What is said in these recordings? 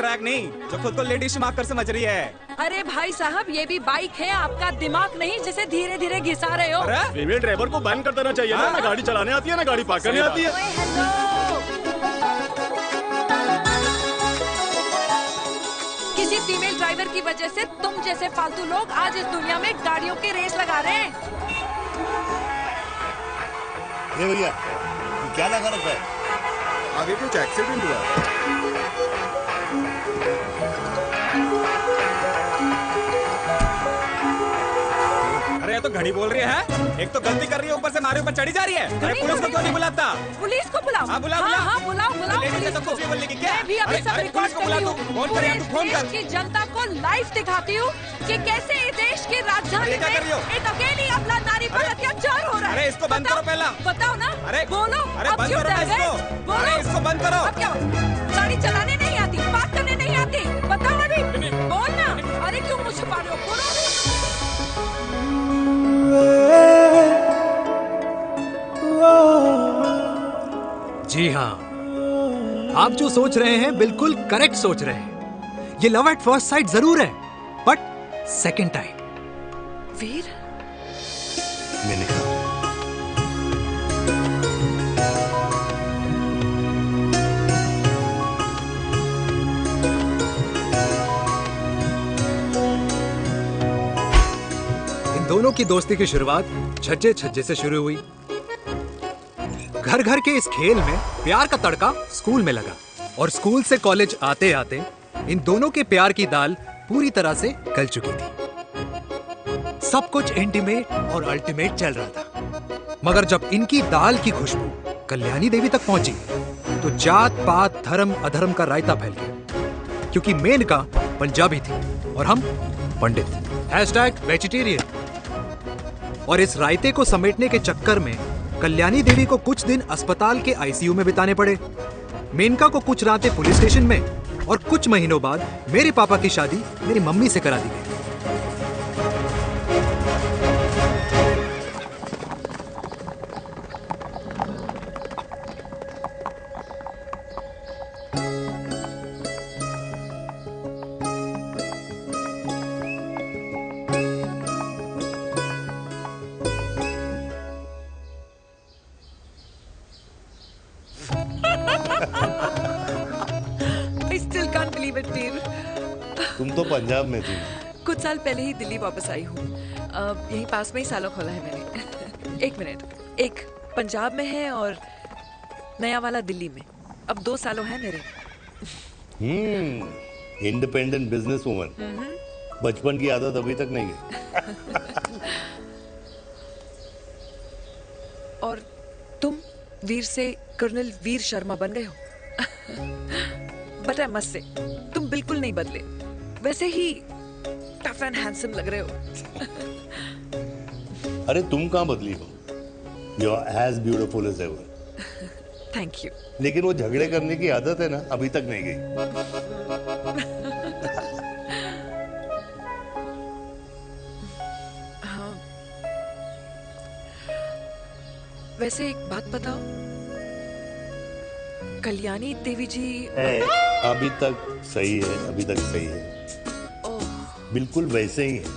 Track नहीं जो खुद को लेडी शिमाकर समझ रही है। अरे भाई साहब, ये भी बाइक है, आपका दिमाग नहीं जिसे धीरे धीरे घिसा रहे हो। फीमेल ड्राइवर को बैन कर देना चाहिए ना गाड़ी चलाने आती है ना गाड़ी पार्क करने आती है। हेलो, किसी फीमेल ड्राइवर की वजह से तुम जैसे फालतू लोग आज इस दुनिया में गाड़ियों की रेस लगा रहे हैं। ये भैया क्या लगा रखा है? आगे कुछ एक्सीडेंट हुआ। अरे तो घड़ी बोल रही है, एक तो गलती कर रही है, ऊपर से हमारे ऊपर चढ़ी जा रही है। अरे पुलिस को क्यों नहीं बुलाता? पुलिस को बुलाओ। हाँ बुलाओ हाँ, बुलाओ पुलिस को। कुछ बोलने की क्या? मैं भी अभी सब रिकॉर्ड कर रही हूँ। फोन कर यार, तू फोन कर। की जनता को लाइव दिखाती हूँ कि कैसे इस देश की राजधानी में एक अकेली अबला नारी पर अत्याचार हो रहा है। अरे इसको बंद करो पहला। बताओ ना। अरे बोलो। अरे अब बंद क्यों करो डर गए? इसको। बोलो। अरे इसको बंद करो। अब क्या? गाड़ी चलाने नहीं आती, बात करने नहीं आती, बताओ अभी। बोल ना। अरे क्यों मुझे छुपा रहे हो? बोलो। जी हाँ, आप जो सोच रहे हैं बिल्कुल करेक्ट सोच रहे हैं। ये लव एट फर्स्ट साइट जरूर है, बट सेकंड टाइम। वीर, मैंने कहा इन दोनों की दोस्ती की शुरुआत छज्जे छज्जे से शुरू हुई। घर घर के इस खेल में प्यार का तड़का स्कूल में लगा, और स्कूल से कॉलेज आते आते इन दोनों के प्यार की दाल पूरी तरह से गल चुकी थी। सब कुछ इंटीमेट और अल्टीमेट चल रहा था, मगर जब इनकी दाल की खुशबू कल्याणी देवी तक पहुंची तो जात पात धर्म अधर्म का रायता फैल गया, क्योंकि मेनका पंजाबी थी और हम पंडित। #वेजिटेरियन। और इस रायते को समेटने के चक्कर में कल्याणी देवी को कुछ दिन अस्पताल के आईसीयू में बिताने पड़े, मेनका को कुछ रातें पुलिस स्टेशन में, और कुछ महीनों बाद मेरे पापा की शादी मेरी मम्मी से करा दी गई। I still can't believe it, वीर। तुम तो पंजाब में थी। कुछ साल पहले ही दिल्ली वापस आई हूँ। यहीं पास में ही सालों खोला है मैंने। एक मिनट, एक पंजाब में है और नया वाला दिल्ली में। अब 2 सालों हैं मेरे। Independent business woman. बचपन की आदत अभी तक नहीं है। और तुम वीर से कर्नल वीर शर्मा बन गए हो। बट आई मस्ट से, तुम बिल्कुल नहीं बदले, वैसे ही टफ एंड हैंडसम लग रहे हो। अरे तुम कहाँ बदली हो? You are as beautiful as ever. Thank you. लेकिन वो झगड़े करने की आदत है ना, अभी तक नहीं गई। हाँ। वैसे एक बात बताओ, कल्याणी देवी जी अभी तक सही है, अभी तक सही है, बिल्कुल वैसे ही है।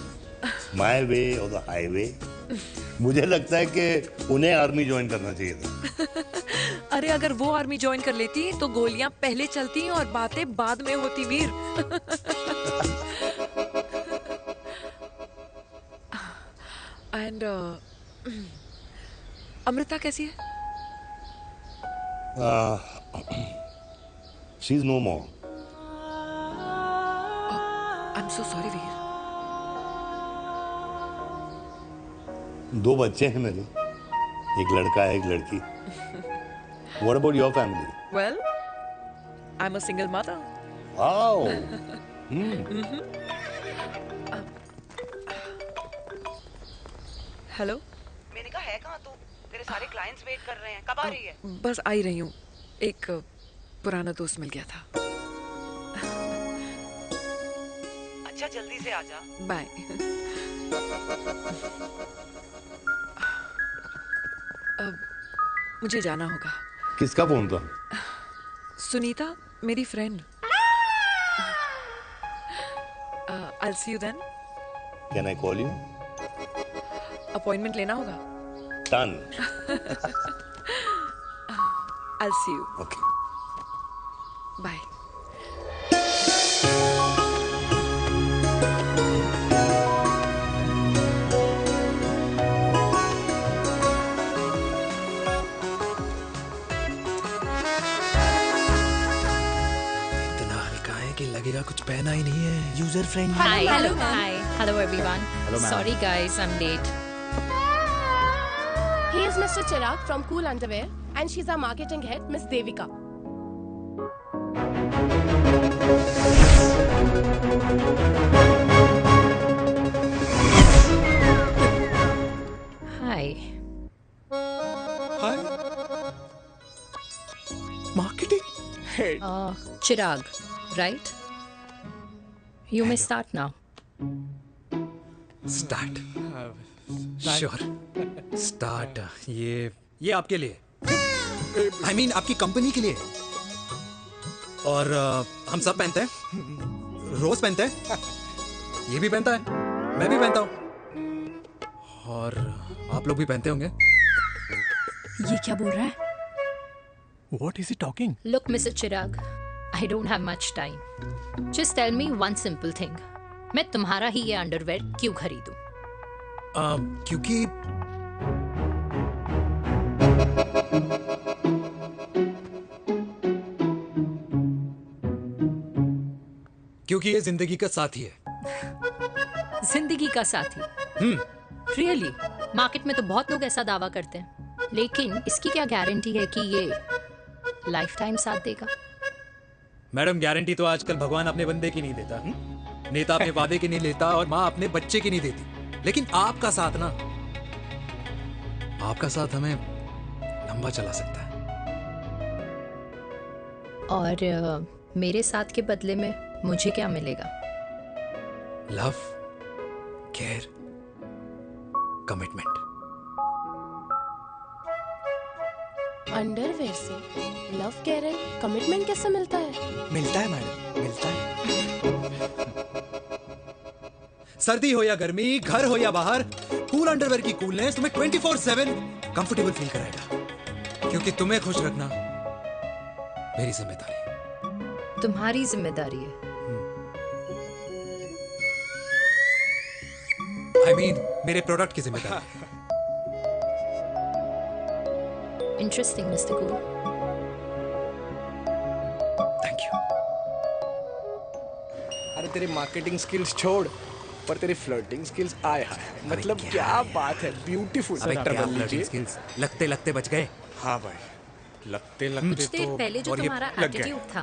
माय वे और द हाईवे। मुझे लगता है कि उन्हें आर्मी ज्वाइन करना चाहिए था। अरे अगर वो आर्मी ज्वाइन कर लेती तो गोलियां पहले चलती और बातें बाद में होती, वीर। एंड अमृता कैसी है? She is no more. I am so sorry Veer. 2 बच्चे हैं मेरे, एक लड़का है, एक लड़की। What about your family? Well, I'm a single mother. Wow. Hello. मैंने कहा है कहाँ तू? तेरे सारे क्लाइंट्स वेट कर रहे हैं, कब आ रही है? बस आ ही रही हूँ, एक पुराना दोस्त मिल गया था। अच्छा जल्दी से आ जा। बाय। अब मुझे जाना होगा। किसका फोन था? सुनीता, मेरी friend. I'll see you then. Can I call you? Appointment लेना होगा. Done. I'll see you. Okay. Bye. इतना हल्का है कि लगेगा कुछ पहना ही नहीं है. User friendly. Hi. Hello everyone. Sorry guys, I'm late. He is Mr. Chirag from Cool Underwear and she's our marketing head, Miss Devika. Hi. Hi. Marketing. Chirag, right? You may start now. Start. Sure. Start. ये आपके लिए. I mean आपकी company के लिए. और हम सब पहनते हैं. रोज पहनते हैं. ये भी पहनता है. मैं भी पहनता हूँ. और आप लोग भी पहनते होंगे. ये क्या बोल रहा है? What is he talking? Look, Mr. Chirag, I don't have much time. Just tell me one simple thing. मैं तुम्हारा ही ये अंडरवेयर क्यों खरीदूं? क्योंकि ये जिंदगी का साथी है. जिंदगी का साथी. Really? मार्केट में तो बहुत लोग ऐसा दावा करते हैं. लेकिन इसकी क्या गारंटी है कि ये लाइफ टाइम साथ देगा? मैडम, गारंटी तो आजकल भगवान अपने बंदे की नहीं देता. नेता अपने वादे की नहीं लेता और माँ अपने बच्चे की नहीं देती. लेकिन आपका साथ ना, आपका साथ हमें लंबा चला सकता है. और मेरे साथ के बदले में मुझे क्या मिलेगा? Love, care, commitment. अंडरवेयर से लव, केयर एंड कमिटमेंट कैसे मिलता है? मिलता है मैडम, मिलता है. सर्दी हो या गर्मी, घर हो या बाहर, कूल अंडरवेयर की कूलनेस तुम्हें 24/7 कंफर्टेबल फील कराएगा. क्योंकि तुम्हें खुश रखना मेरी जिम्मेदारी है. तुम्हारी जिम्मेदारी है. I mean, मेरे प्रोडक्ट की जिम्मेदारी है. Interesting, Mr. Cool. Thank you. अरे तेरी मार्केटिंग स्किल्स छोड़, पर तेरी फ्लर्टिंग स्किल्स आए हाय. मतलब क्या बात है. ब्यूटीफुल. स्किल्स लगते लगते बच गए. हाँ भाई, लगते कुछ लगते देर तो. पहले जो और ये तुम्हारा लग गए. एटीट्यूड था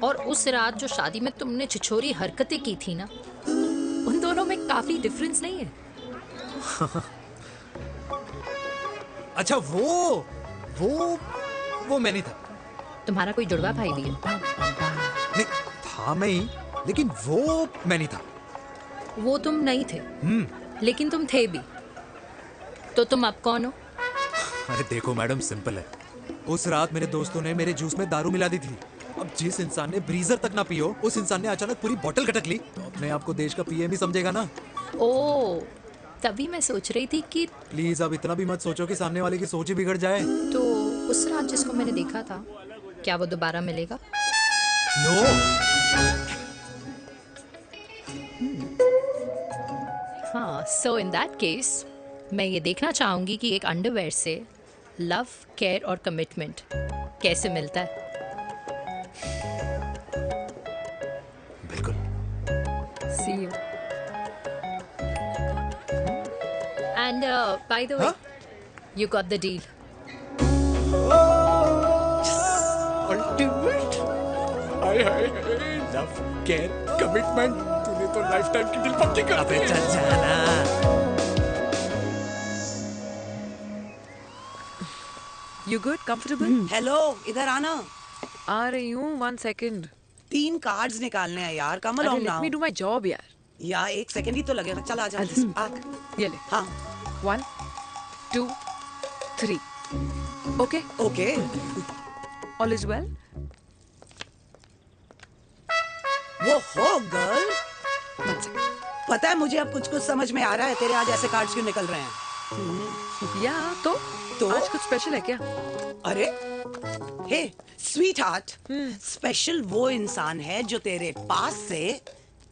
और उस रात जो शादी में तुमने छिछोरी हरकतें की थी ना, उन दोनों में काफी डिफरेंस नहीं है? अच्छा, वो मैं नहीं था. तुम्हारा कोई जुड़वा भाई भी है? नहीं था मैं ही, लेकिन वो मैं नहीं था. वो तुम नहीं थे, लेकिन तुम थे भी. तो तुम अब कौन हो? अरे देखो मैडम, सिंपल है. उस रात मेरे दोस्तों ने मेरे जूस में दारू मिला दी थी. अब जिस इंसान ने ब्रीजर तक ना पियो, उस इंसान ने अचानक पूरी बोतल खटक ली, तो अपने आप को देश का पीएम ही समझेगा ना. ओ, तभी मैं सोच रही थी कि प्लीज अब इतना भी मत सोचो कि सामने वाले की सोच ही बिगड़ जाए. तो उस रात जिसको मैंने देखा था, क्या वो दोबारा मिलेगा? नो. हाँ, सो इन दैट केस मैं ये देखना चाहूंगी कि एक अंडरवेयर से लव, केयर और कमिटमेंट कैसे मिलता है. बिल्कुल. See you. And by the way, you got the deal. Ultimate. Hi hi, love, care, commitment. तूने तो लाइफ टाइम की डील पक्की कर दी. चल जाना. You good? Comfortable? हेलो, इधर आना. आ रही हूँ. 1 second. 3 कार्ड्स निकालने हैं यार. कम अरे along let now. me do my job यार. यार 1 सेकंड ही तो लगेगा. चल आ जा. आ. ये ले. हाँ. 1, 2, 3. Okay? Okay. All is well? ओहो गर्ल, One second. पता है मुझे अब कुछ कुछ समझ में आ रहा है तेरे आज ऐसे कार्ड्स क्यों निकल रहे हैं। या तो आज कुछ स्पेशल है क्या? अरे हे स्वीट हार्ट, स्पेशल वो इंसान है जो तेरे पास से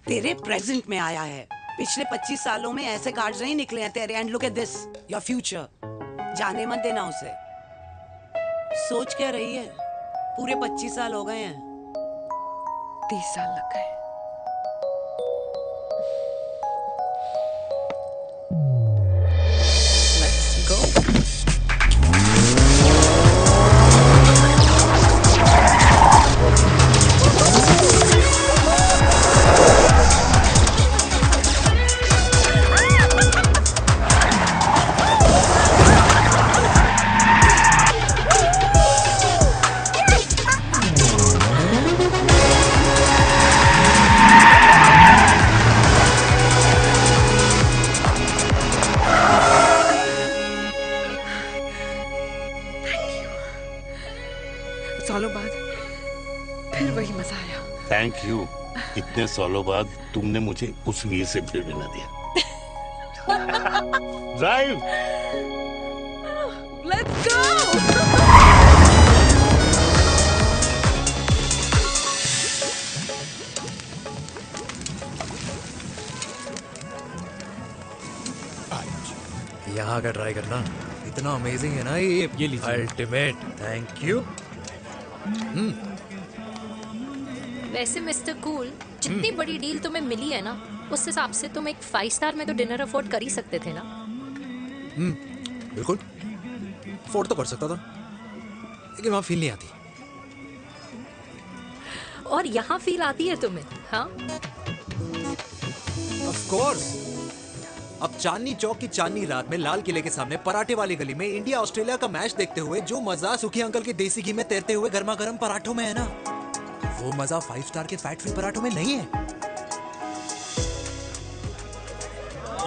तेरे प्रेजेंट में आया है। पिछले 25 सालों में ऐसे कार्ड्स नहीं निकले हैं तेरे। And look at this, your future. जाने मत देना उसे। सोच क्या रही है, पूरे 25 साल हो गए हैं। 30 साल लग गए। Let's go. सालों बाद फिर वही मजा आया। Thank you. इतने सालों बाद तुमने मुझे उस वीर से फिर मिला दिया। ड्राइव। Let's go. यहाँ का ट्राई करना, इतना अमेजिंग है ना ये लीजिए अल्टीमेट। Thank you. वैसे मिस्टर कूल, जितनी बड़ी डील तुम्हें मिली है ना, उस हिसाब से तुम एक 5 स्टार में तो डिनर अफोर्ड कर ही सकते थे ना। बिल्कुल अफोर्ड तो कर सकता था, लेकिन वहाँ फील नहीं आती। और यहाँ फील आती है तुम्हें? हाँ, ऑफ कोर्स। अब चांदनी चौक की चांदनी रात में लाल किले के सामने पराठे वाली गली में इंडिया ऑस्ट्रेलिया का मैच देखते हुए जो मजा सुखी अंकल के देसी घी में तैरते हुए गर्मा गर्म पराठों में है ना, वो मजा 5 स्टार के फैट फ्री पराठों में नहीं है।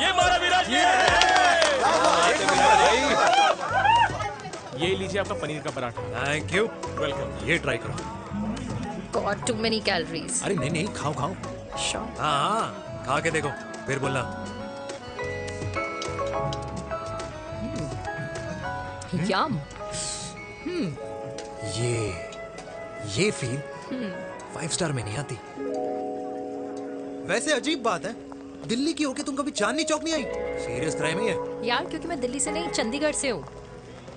ये हमारा विराट, ये लीजिए आपका पनीर का पराठा। Thank you. वेलकम। ये ट्राई करो। God too many calories. अरे नहीं नहीं, खाओ खाओ। श्योर। हाँ, खा के देखो फिर बोलना। यम। ये फील 5 स्टार में नहीं आती। वैसे अजीब बात है, दिल्ली की होके तुम कभी चांदनी चौक नहीं आई? सीरियस क्राइम ही है यार, क्योंकि मैं दिल्ली से नहीं चंडीगढ़ से हूँ।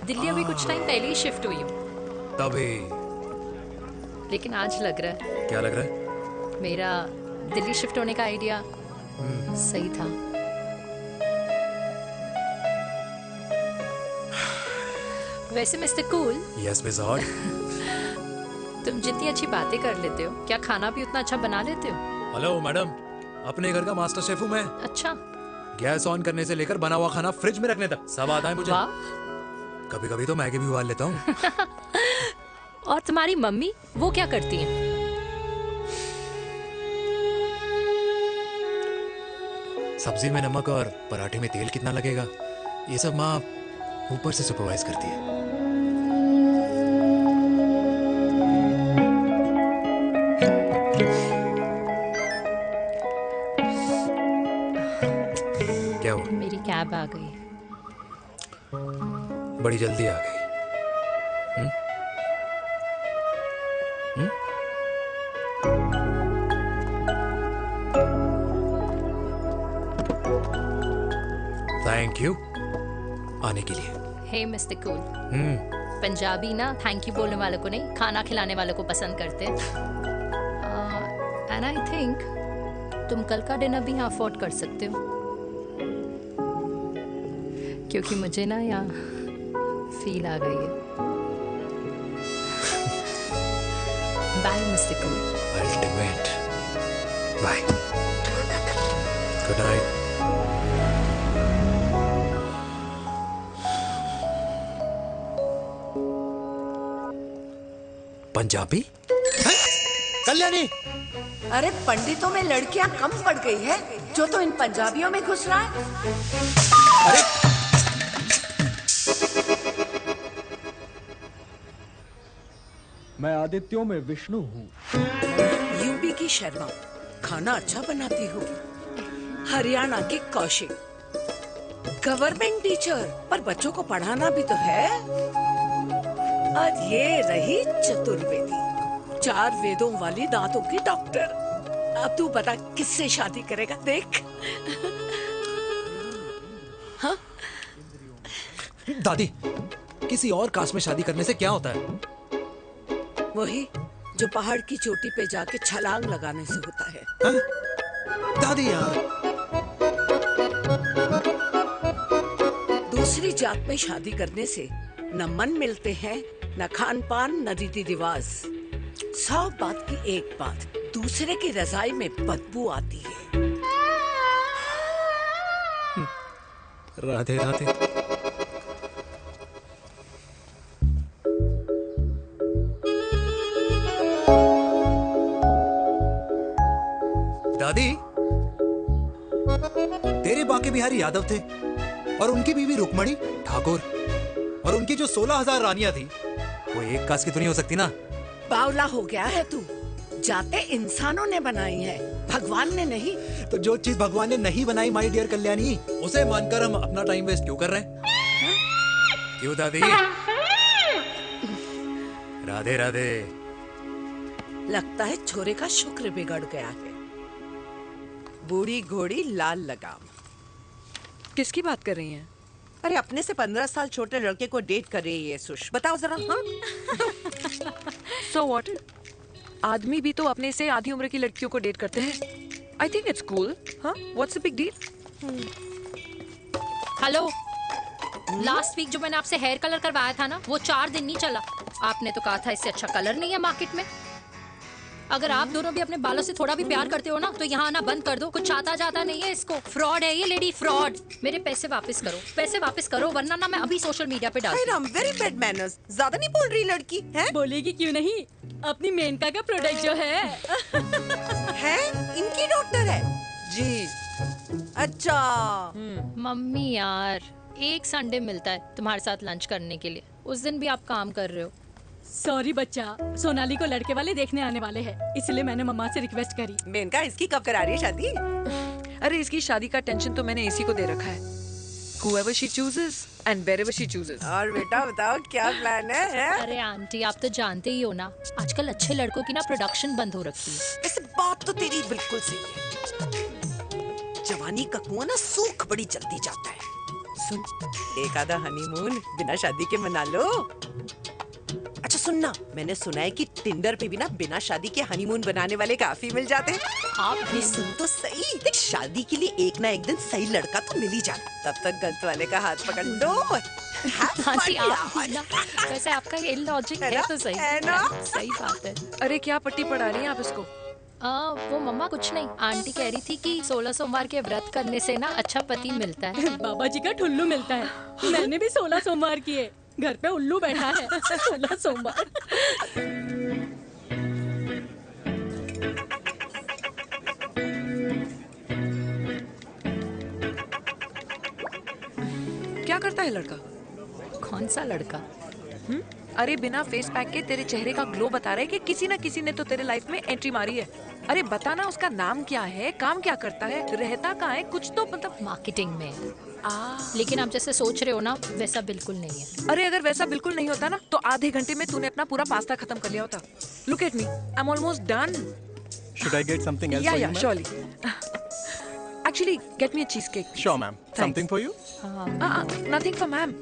दिल्ली अभी कुछ टाइम पहले ही शिफ्ट हुई हूँ। तभी। लेकिन आज लग रहा है क्या लग रहा है? मेरा दिल्ली शिफ्ट होने का आइडिया सही था। वैसे mister cool, yes miss hot. तुम जितनी अच्छी बातें कर लेते हो, क्या खाना भी उतना अच्छा बना लेते हो? हेलो मैडम, अपने घर का मास्टर शेफ हूँ मैं। अच्छा। गैस ऑन करने से लेकर बना हुआ खाना फ्रिज में रखने तक सब आता है मुझे। वाह। कभी कभी तो मैगी भी उबाल लेता हूँ। और तुम्हारी मम्मी, वो क्या करती हैं? सब्जी में नमक और पराठे में तेल कितना लगेगा, ये सब माँ ऊपर से सुपरवाइज करती है। क्या हुआ? मेरी कैब आ गई। बड़ी जल्दी आ गई। थैंक यू आने के लिए। हे मिस्टर कूल, पंजाबी ना थैंक यू बोलने वालों को नहीं, खाना खिलाने वालों को पसंद करते हैं। एंड आई थिंक तुम कल का डिनर भी यहाँ अफोर्ड कर सकते हो, क्योंकि मुझे ना यहाँ फील आ गई है। Bye mister cool. Ultimate. Bye. Good night. Punjabi? Kalyani! अरे पंडितों में लड़कियां कम पड़ गई है जो तो इन पंजाबियों में घुस रहा है। अरे मैं आदित्यों में विष्णु हूँ। यूपी की शर्मा, खाना अच्छा बनाती होगी। हरियाणा के कौशिक, गवर्नमेंट टीचर, पर बच्चों को पढ़ाना भी तो है। और ये रही चतुर्वेदी, 4 वेदों वाली दांतों की डॉक्टर। अब तू बता किससे शादी करेगा? देख। हाँ? दादी, किसी और कास्ट में शादी करने से क्या होता है? वही जो पहाड़ की चोटी पे जाके छलांग लगाने से होता है। हा? दादी यार, दूसरी जात में शादी करने से न मन मिलते हैं, न खान पान, न रीति रिवाज। 100 बात की एक बात, दूसरे की रजाई में बदबू आती है। राधे राधे। दादी, तेरे बाके बिहारी यादव थे और उनकी बीवी रुक्मणी ठाकुर, और उनकी जो 16,000 रानियां थी वो एक कास्ट की तो नहीं हो सकती ना? बावला हो गया है तू। जाते इंसानों ने बनाई है, भगवान ने नहीं। तो जो चीज भगवान ने नहीं बनाई माय डियर कल्याणी, उसे मानकर हम अपना टाइम वेस्ट क्यों कर रहे हैं? क्यों दादी? राधे राधे। लगता है छोरे का शुक्र बिगड़ गया है। बूढ़ी घोड़ी लाल लगाम। किसकी बात कर रही हैं? अरे अपने से 15 साल छोटे लड़के को डेट कर रही है सुश। बताओ जरा। हाँ? So what? आदमी भी तो अपने से आधी उम्र की लड़कियों को डेट करते हैं। I think it's cool. हाँ? What's the big deal? Hello, last week जो मैंने आपसे हेयर कलर करवाया था ना, वो 4 दिन नहीं चला। आपने तो कहा था इससे अच्छा कलर नहीं है मार्केट में। अगर आप दोनों भी अपने बालों से थोड़ा भी प्यार करते हो ना, तो यहाँ आना बंद कर दो। कुछ आता जाता नहीं है इसको। फ्रॉड है ये लेडी, फ्रॉड। मेरे पैसे वापस करो, पैसे वापस करो, वरना ना मैं अभी सोशल मीडिया पे डाल। Very bad manners. ज्यादा नहीं बोल रही लड़की है? बोलेगी क्यों नहीं? अपनी मेनका का प्रोडक्ट जो है इनकी डॉक्टर है जी। अच्छा। मम्मी यार, एक संडे मिलता है तुम्हारे साथ लंच करने के लिए, उस दिन भी आप काम कर रहे हो। सॉरी बच्चा, सोनाली को लड़के वाले देखने आने वाले हैं, इसलिए मैंने मम्मा से रिक्वेस्ट करी। मेनका, इसकी कब करा रही है शादी? अरे इसकी शादी का टेंशन तो मैंने इसी को दे रखा है। Whoever she chooses and wherever she chooses. और बेटा बताओ क्या प्लान है? अरे आंटी, आप तो जानते ही हो ना, आजकल अच्छे लड़कों की ना प्रोडक्शन बंद हो रखी है। ऐसे बात तो तेरी बिल्कुल सही है। जवानी का कुआं ना सूख बड़ी जल्दी जाता है। सुन, एक आधा हनीमून बिना शादी के मना लो। अच्छा सुनना, मैंने सुना है कि टिंडर पे भी ना बिना शादी के हनीमून बनाने वाले काफी मिल जाते हैं। आप भी सुन तो सही। देख, शादी के लिए एक ना एक दिन सही लड़का तो मिल ही जाता, तब तक गलत वाले का हाथ पकड़ लो। आंटी आप ना, वैसे आपका ये लॉजिक है तो सही है ना? सही बात है। अरे क्या पट्टी पढ़ा रही हैं आप इसको? वो मम्मा कुछ नहीं, आंटी कह रही थी कि 16 सोमवार के व्रत करने से ना अच्छा पति मिलता है। बाबा जी का ठुल्लू मिलता है। मैंने भी 16 सोमवार किए, घर पे उल्लू बैठा है। 16 सोमवार। क्या करता है लड़का? कौन सा लड़का? अरे बिना फेस पैक के तेरे चेहरे का ग्लो बता रहा है कि किसी ना किसी ने तो तेरे लाइफ में एंट्री मारी है। अरे बताना, उसका नाम क्या है, काम क्या करता है, रहता कहाँ है, कुछ तो मतलब। मार्केटिंग में। लेकिन आप जैसे सोच रहे हो ना, वैसा बिल्कुल नहीं है। अरे अगर वैसा बिल्कुल नहीं होता ना, तो आधे घंटे में तूने अपना पूरा पास्ता खत्म कर लिया होता। Look at me, I am almost done. Should I get something else for you, ma'am? surely. Actually, get me a cheesecake. Sure, ma'am. Something for you? Nothing for ma'am.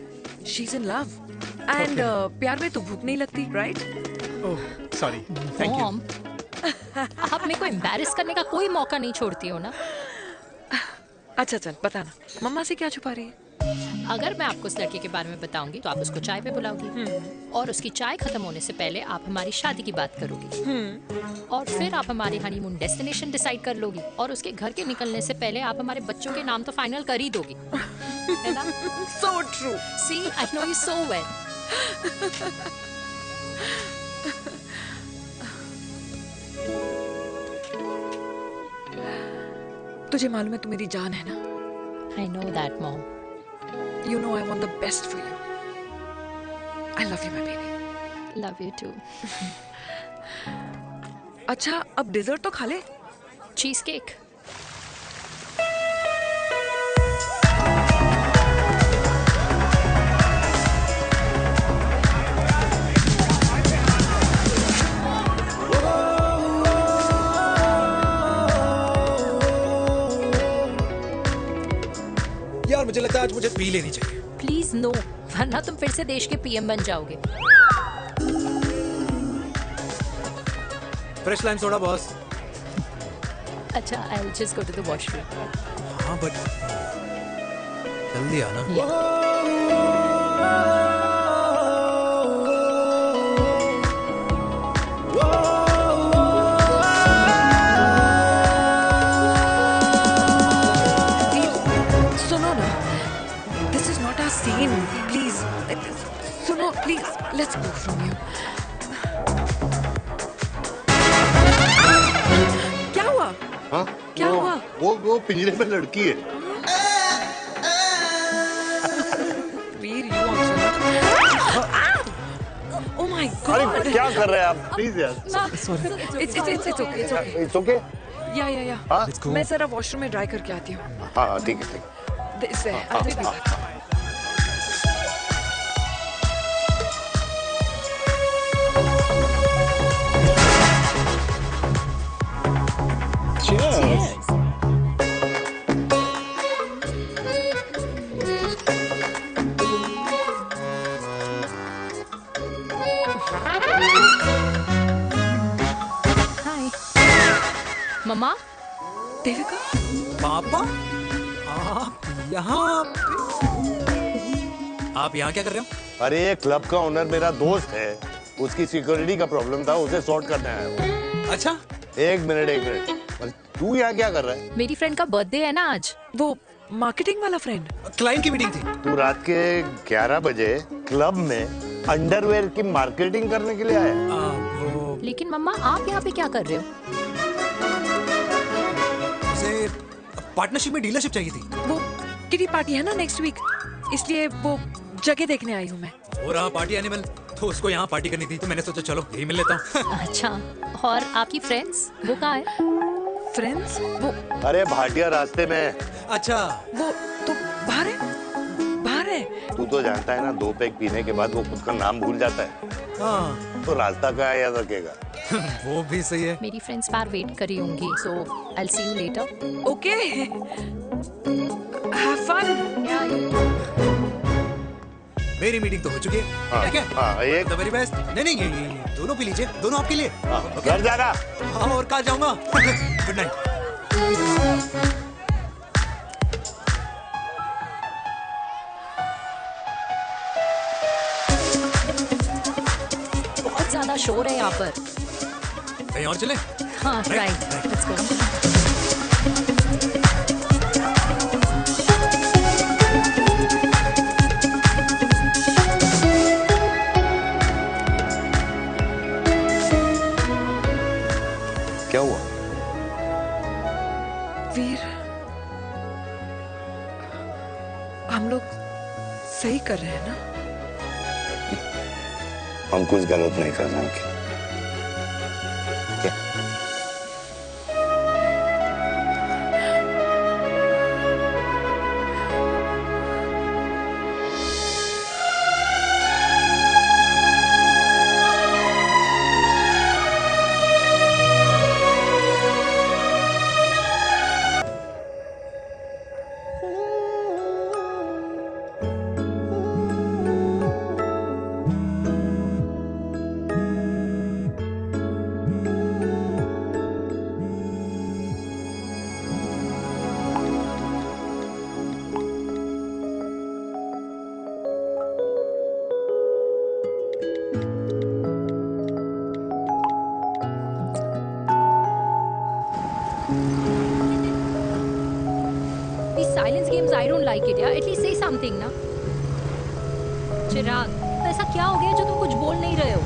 She's in love. And प्यार में तो भूख नहीं लगती, right? Oh, sorry. Thank you. Mom, आप मेरे को embarrass करने का कोई मौका नहीं छोड़ती हो ना। अच्छा चल बताना, मम्मा से क्या छुपा रही है? अगर मैं आपको उस लड़के के बारे में बताऊंगी तो आप उसको चाय पे बुलाओगी, और उसकी चाय खत्म होने से पहले आप हमारी शादी की बात करोगी, और फिर आप हमारे हनीमून डेस्टिनेशन डिसाइड कर लोगी, और उसके घर के निकलने से पहले आप हमारे बच्चों के नाम तो फाइनल कर ही दोगी, है ना? So true. See, I know you so well. तुझे मालूम है तू मेरी जान है ना? I know that, Mom. You know I want the best for you. I love you, my baby. Love you too. अच्छा अब डिजर्ट तो खा ले। Cheese cake. यार मुझे लगता है आज मुझे पी लेनी चाहिए। प्लीज नो, वरना तुम फिर से देश के पीएम बन जाओगे। Fresh lime soda boss. अच्छा, I will just go to the washroom. हाँ बट जल्दी आना। सुनो ना, this is not our scene. Please, सुनो please. Let's go from here. क्या हुआ? हाँ? क्या हुआ? वो पिंजरे में लड़की है। वीर, you also. Oh my God. अरे क्या कर रहे हैं आप? प्लीज यार। Sorry. It's okay. It's okay. It's okay? Yeah. हाँ? मैं जरा वॉशरूम में ड्राई करके आती हूँ। हाँ ठीक है। इससे I'll be back. हाय मम्मा। देविका, पापा आप यहाँ क्या कर रहे हो? अरे ये क्लब का ओनर मेरा दोस्त है, उसकी सिक्योरिटी का प्रॉब्लम था, उसे सॉर्ट करने आया हूँ। अच्छा, एक मिनट। अरे तू यहाँ क्या कर रहा है? मेरी फ्रेंड का बर्थडे है ना आज। वो मार्केटिंग वाला फ्रेंड। क्लाइंट की मीटिंग थी। तू रात के 11 बजे क्लब में अंडरवेयर की मार्केटिंग करने के लिए आया? लेकिन मम्मा आप यहाँ पे क्या कर रहे हो? उसे पार्टनरशिप में डीलरशिप चाहिए थी। वो किटी पार्टी है ना नेक्स्ट वीक, इसलिए वो जगह देखने आई हूँ मैं। हो रहा पार्टी एनिमल, तो उसको यहाँ पार्टी करनी थी, तो मैंने सोचा चलो यही मिल लेता हूँ। अच्छा, और आपकी फ्रेंड्स वो कहाँ है? फ्रेंड्स? वो अरे भाटिया रास्ते में। अच्छा, वो तो बाहर है। तू तो जानता है ना, 2 पैक पीने के बाद वो खुद का नाम भूल जाता है। हाँ। तो रास्ता क्या याद रखेगा? वो भी सही है। मेरी फ्रेंड्स बाहर वेट कर रही होंगी, so I will see you later. Okay, have fun. मेरी मीटिंग तो हो चुकी है। हाँ, ठीक है? हाँ, एक द वेरी बेस्ट। नहीं ये दोनों पी लीजिए, दोनों आपके लिए। घर जाना। हाँ, और कल जाऊंगा। Good night. बहुत ज्यादा शोर है यहाँ पर। कहीं और चले? हाँ, राइट, लेट्स गो। क्या हुआ? वीर, हम लोग सही कर रहे हैं ना? हम कुछ गलत नहीं कर रहे हैं। क्या? These silence games, I don't like it, यार। At least say something ना। चिराग, तो ऐसा क्या हो गया जो तुम कुछ बोल नहीं रहे हो?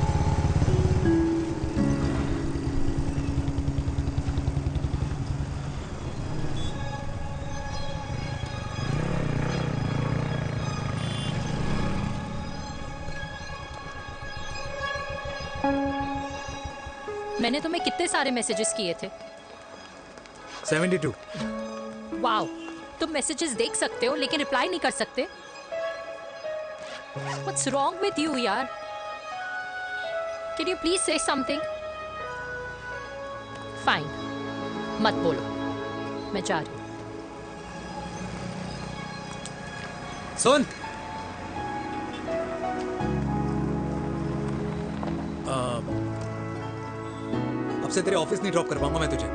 मैंने तुम्हें कितने सारे मैसेजेस किए थे। 72. वाओ, तुम मैसेजेस देख सकते हो लेकिन रिप्लाई नहीं कर सकते। What's wrong with you यार? Can you please say something? Fine, मत बोलो, मैं जा रही हूँ। सुन, अब से तेरे ऑफिस नहीं ड्रॉप कर पाऊंगा मैं तुझे।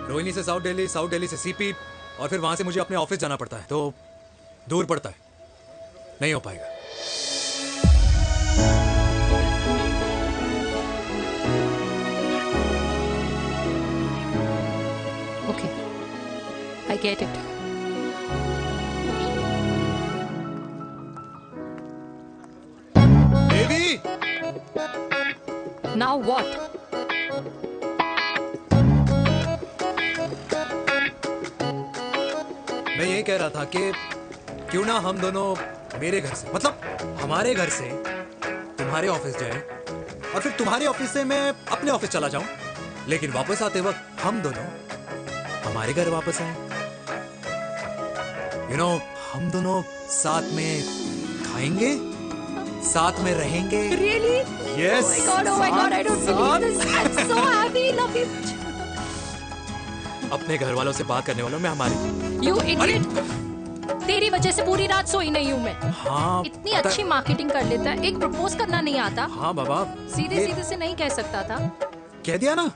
रोहिणी से साउथ दिल्ली से सीपी, और फिर वहां से मुझे अपने ऑफिस जाना पड़ता है, तो दूर पड़ता है, नहीं हो पाएगा। Okay, I get it. Devi! Now what? मैं ये कह रहा था कि क्यों ना हम दोनों मेरे घर से, मतलब हमारे घर से तुम्हारे ऑफिस जाए, और फिर तुम्हारे ऑफिस से मैं अपने ऑफिस चला जाऊं, लेकिन वापस आते वक्त हम दोनों हमारे घर वापस आए। हम दोनों साथ में खाएंगे, साथ में रहेंगे। Really? Yes. Oh my God, I don't believe this. I'm so happy, love you. अपने घर वालों से बात करने वालों में हमारी। You idiot. तेरी वजह से पूरी रात सोई नहीं हूँ मैं। हाँ, इतनी अच्छी मार्केटिंग कर लेता है, एक प्रपोज करना नहीं आता। हाँ बाबा, सीधे से नहीं कह सकता था। कह दिया ना।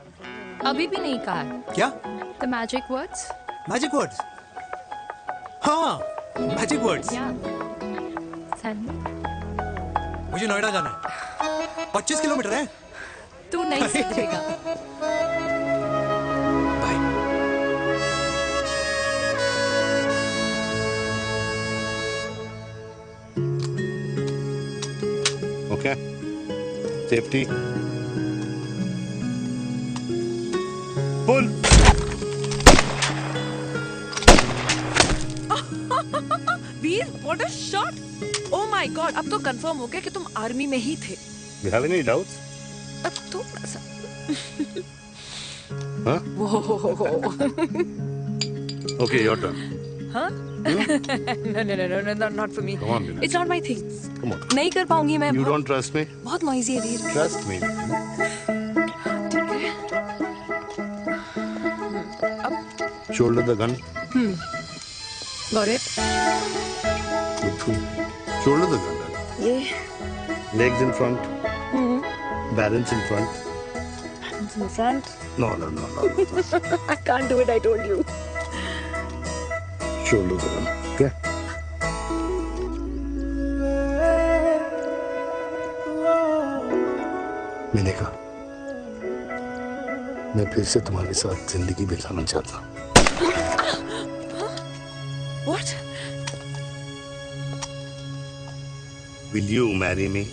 अभी भी नहीं कहा है। क्या? The magic words. Magic words? हाँ, मैजिक वर्ड्स। मुझे नोएडा जाना है, 25 किलोमीटर है। तू नहीं समझेगा। Okay. Safety. Pull. Veer, what a shot! Oh my God, अब तो कंफर्म हो गया कि तुम आर्मी में ही थे। You have any doubts? अब थोड़ा सा। Huh? Okay, your turn. हाँ? No, not for me. Come on, Vinay. It's not my thing. Come on. नहीं कर पाऊंगी मैं। You don't trust me? बहुत noisy है वीर। Trust me. Shoulder the gun. Got it. Shoulder the gun. ये Legs in front. Balance in front. hands in front. No. I can't do it. I told you. Shoulder the gun. Okay. मैंने कहा मैं फिर से तुम्हारे साथ जिंदगी बिताना चाहता हूँ। What? Will you marry me?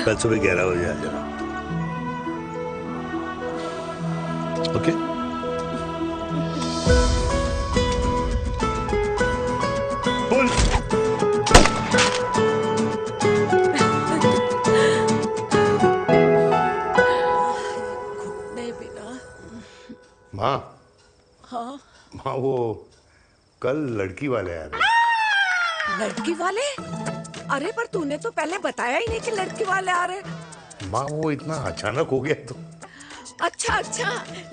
कल सुबह 11 बजे आ जाना। ओके? पुल। माँ। हाँ? माँ वो कल लड़की वाले आ रहे। लड़की वाले? अरे पर तूने तो पहले बताया ही नहीं कि लड़की वाले आ रहे। माँ वो इतना अचानक हो गया तो। अच्छा,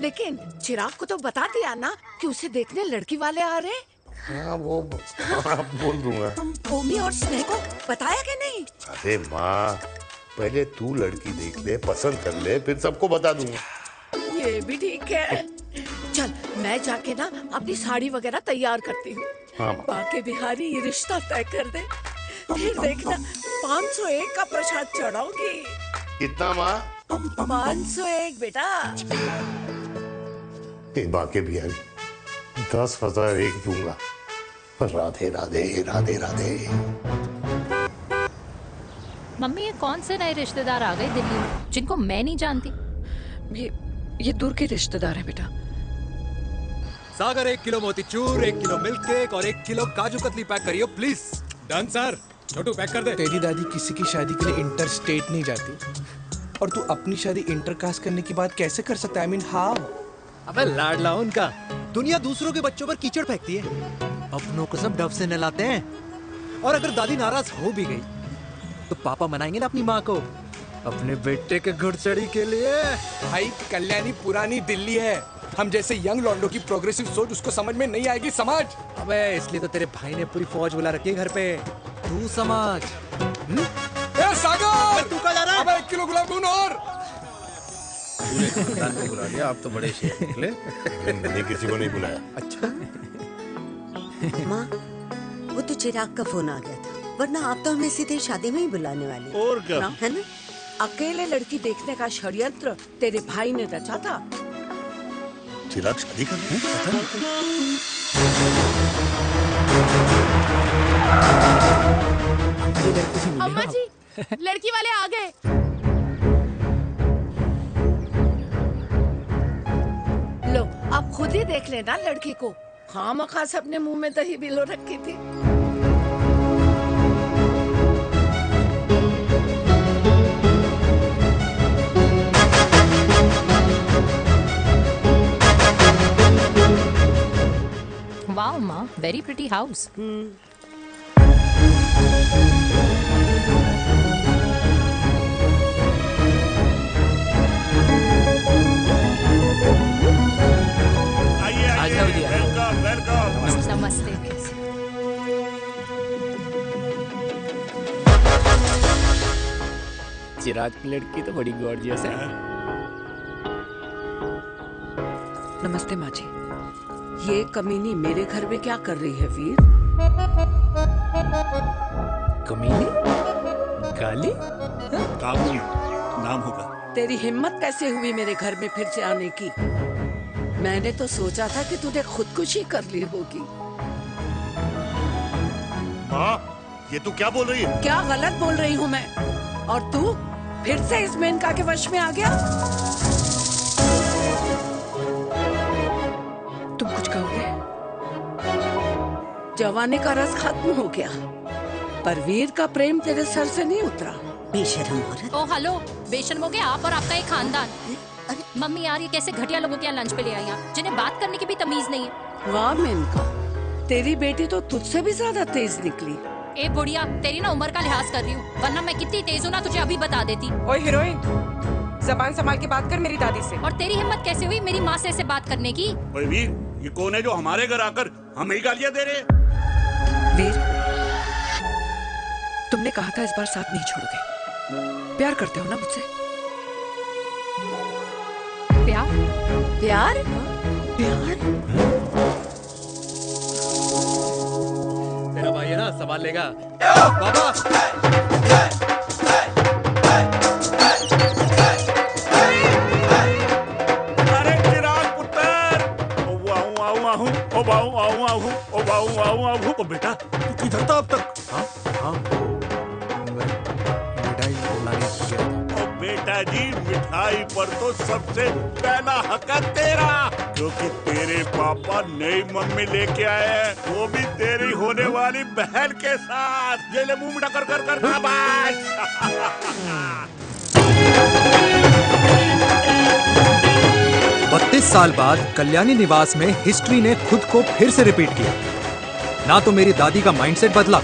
लेकिन चिराग को तो बता दिया ना कि उसे देखने लड़की वाले आ रहे। हाँ वो बोल दूंगा। ओमी और स्नेह को बताया कि नहीं? अरे माँ पहले तू लड़की देख ले, पसंद कर ले, फिर सबको बता दूंगा। ये भी ठीक है। चल मैं जाके ना अपनी साड़ी वगैरह तैयार करती हूँ। हाँ। बाकी बिहारी ये रिश्ता तय कर दे, फिर देखना 501 का प्रसाद चढ़ाऊंगी। कितना माँ? 501 बेटा। बाकी बिहारी 10,001 दूंगा। राधे राधे राधे राधे। मम्मी ये कौन से नए रिश्तेदार आ गए दिल्ली में जिनको मैं नहीं जानती? ये दूर के रिश्तेदार हैं बेटा। सागर 1 किलो मोतीचूर, 1 किलो मिल्क केक और 1 किलो काजू कतली पैक करियो please. Done sir. Chhotu pack कर दे। तेरी दादी किसी की शादी के लिए इंटर स्टेट नहीं जाती, और तू अपनी शादी इंटर कास्ट करने की बात कैसे कर सकता है? I mean how? अबे लाडला उनका। दुनिया दूसरों के बच्चों पर कीचड़ फेंकती है, अपनों को सब डब से नहलाते हैं। और अगर दादी नाराज हो भी गई तो पापा मनाएंगे ना अपनी माँ को अपने बेटे के घुड़चढ़ी के लिए। भाई कल्याणी पुरानी दिल्ली है, हम जैसे यंग लॉन्डो की प्रोग्रेसिव सोच उसको समझ में नहीं आएगी, समझ। अबे इसलिए तो तेरे भाई ने पूरी फौज बुला रखी है घर पे, तू समझ। ए सागर, तू कहाँ जा रहा है? अबे 1 किलो गुलाब जामुन और। पूरे खानदान को बुला लिया, आप तो बड़े शेर निकले। मैंने किसी को नहीं बुलाया। अच्छा माँ, वो तो चिराग का फोन आ गया था, वरना आप तो हमें सीधे शादी में ही बुलाने वाली। और क्या? है ना? अकेले लड़की देखने का षड्यंत्र तेरे भाई ने रचा था। चिराग शादी कर रहे हैं? अम्मा जी, लड़की वाले आ गए। लो, अब खुद ही देख लेना लड़की को। खामखा से अपने मुंह में दही बिलो रखी थी। वाओ माँ, वेरी प्रिटी हाउस। आइए, वेलकम वेलकम। नमस्ते। चिराग की लड़की तो बड़ी गॉर्जियस है। नमस्ते माँ जी। ये कमीनी मेरे घर में क्या कर रही है वीर? कमीनी? गाली? काबुल नाम होगा। तेरी हिम्मत कैसे हुई मेरे घर में फिर से आने की? मैंने तो सोचा था कि तूने खुदकुशी कर ली होगी। माँ, ये तू क्या बोल रही है? क्या गलत बोल रही हूँ मैं? और तू फिर से इस मेनका के वश में आ गया? तुम कुछ कहोगे? जवानी का रस खत्म हो गया, पर वीर का प्रेम तेरे सर से नहीं उतरा। बेशरम औरत। ओ हेलो, बेशर्म हो गए आप और आपका एक खानदान। मम्मी यार, ये कैसे घटिया लोगों के यहाँ लंच पे ले आई आप, जिन्हें बात करने की भी तमीज नहीं है। वाह मेनका, तेरी बेटी तो तुझसे भी ज्यादा तेज निकली। ए बुढ़िया, तेरी ना उम्र का लिहाज कर रही हूँ, वरना मैं कितनी तेज हूँ ना तुझे अभी बता देती। ओए हीरोइन, जबान संभाल के बात कर मेरी दादी से। और तेरी हिम्मत कैसे हुई मेरी माँ से ऐसे बात करने की? ओए वीर, ये कौन है जो हमारे घर आकर हमें ही गालियां दे रहे? वीर, तुमने कहा था इस बार साथ नहीं छोड़ोगे। प्यार करते हो ना मुझसे? प्यार? प्यार? प्यार? तेरा भाई है ना, संभाल लेगा। बाबा अरे चिराग पुत्र, ओ वाहू आऊ आहू, ओ वाहू आऊ आहू, ओ वाहू आऊ आहू। ओ बेटा, तू किधर था अब तक? हाँ, मिठाई लाने गया था। ओ बेटा जी, मिठाई पर तो सबसे पहला हक है तेरा, क्योंकि तेरे पापा नई मम्मी लेके आए हैं, वो भी तेरी होने वाली बहन के साथ। ये ले मुंह मीठा कर कर कर शाबाश। 32 साल बाद कल्याणी निवास में हिस्ट्री ने खुद को फिर से रिपीट किया। ना तो मेरी दादी का माइंडसेट बदला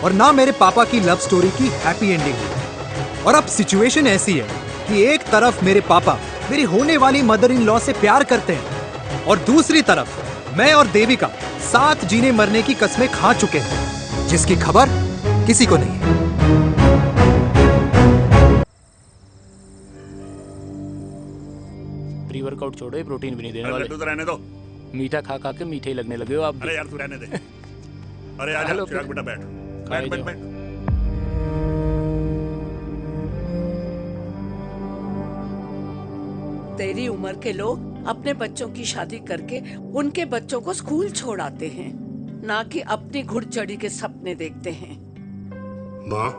और ना मेरे पापा की लव स्टोरी की हैप्पी एंडिंग हुई। और अब सिचुएशन ऐसी है कि एक तरफ मेरे पापा मेरी होने वाली मदर इन लॉ से प्यार करते हैं और दूसरी तरफ मैं और देविका साथ जीने मरने की कस्में खा चुके हैं, जिसकी खबर किसी को नहीं है। प्री वर्कआउट छोड़ो, ये प्रोटीन भी नहीं देने वाले। तू तो रहने दो। मीठा खा खा के मीठे ही लगने लगे हो आप भी। अरे यार तू रहने दे। अरे आजा हेलो, चिराग बेटा, बैठ खाए बैठ बैठ जाओ। बैठ। तेरी उम्र के लोग अपने बच्चों की शादी करके उनके बच्चों को स्कूल छोड़ाते हैं, ना कि अपनी घुड़चढ़ी के सपने देखते हैं। माँ,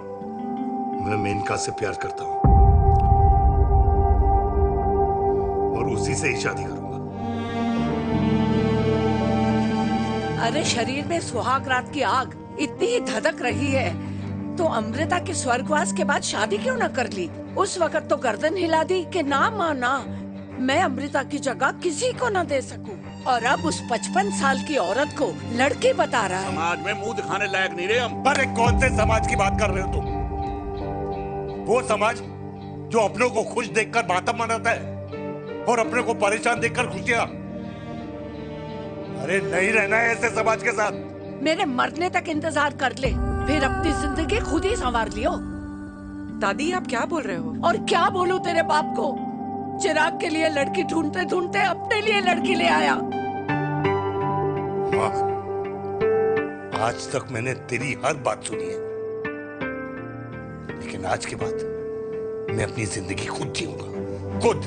मैं मेनका से प्यार करता हूँ और उसी से ही शादी करूंगा। अरे शरीर में सुहाग रात की आग इतनी ही धधक रही है तो अमृता के स्वर्गवास के बाद शादी क्यों न कर ली? उस वक्त तो गर्दन हिला दी कि ना माँ ना, मैं अमृता की जगह किसी को न दे सकूं। और अब उस 55 साल की औरत को लड़की बता रहा है। समाज में मुंह दिखाने लायक नहीं रहे हम। अरे कौन से समाज की बात कर रहे हो तुम? वो समाज जो अपनों को खुश देखकर मातम मनाता है और अपने को परेशान देखकर खुशियां। अरे नहीं रहना है ऐसे समाज के साथ। मेरे मरने तक इंतजार कर ले, फिर अपनी जिंदगी खुद ही संवार लियो। दादी आप क्या बोल रहे हो? और क्या बोलूं तेरे बाप को? चिराग के लिए लड़की ढूंढते ढूंढते अपने लिए लड़की ले आया। माँ, आज तक मैंने तेरी हर बात सुनी है, लेकिन आज के बाद मैं अपनी जिंदगी खुद जीऊंगा, खुद।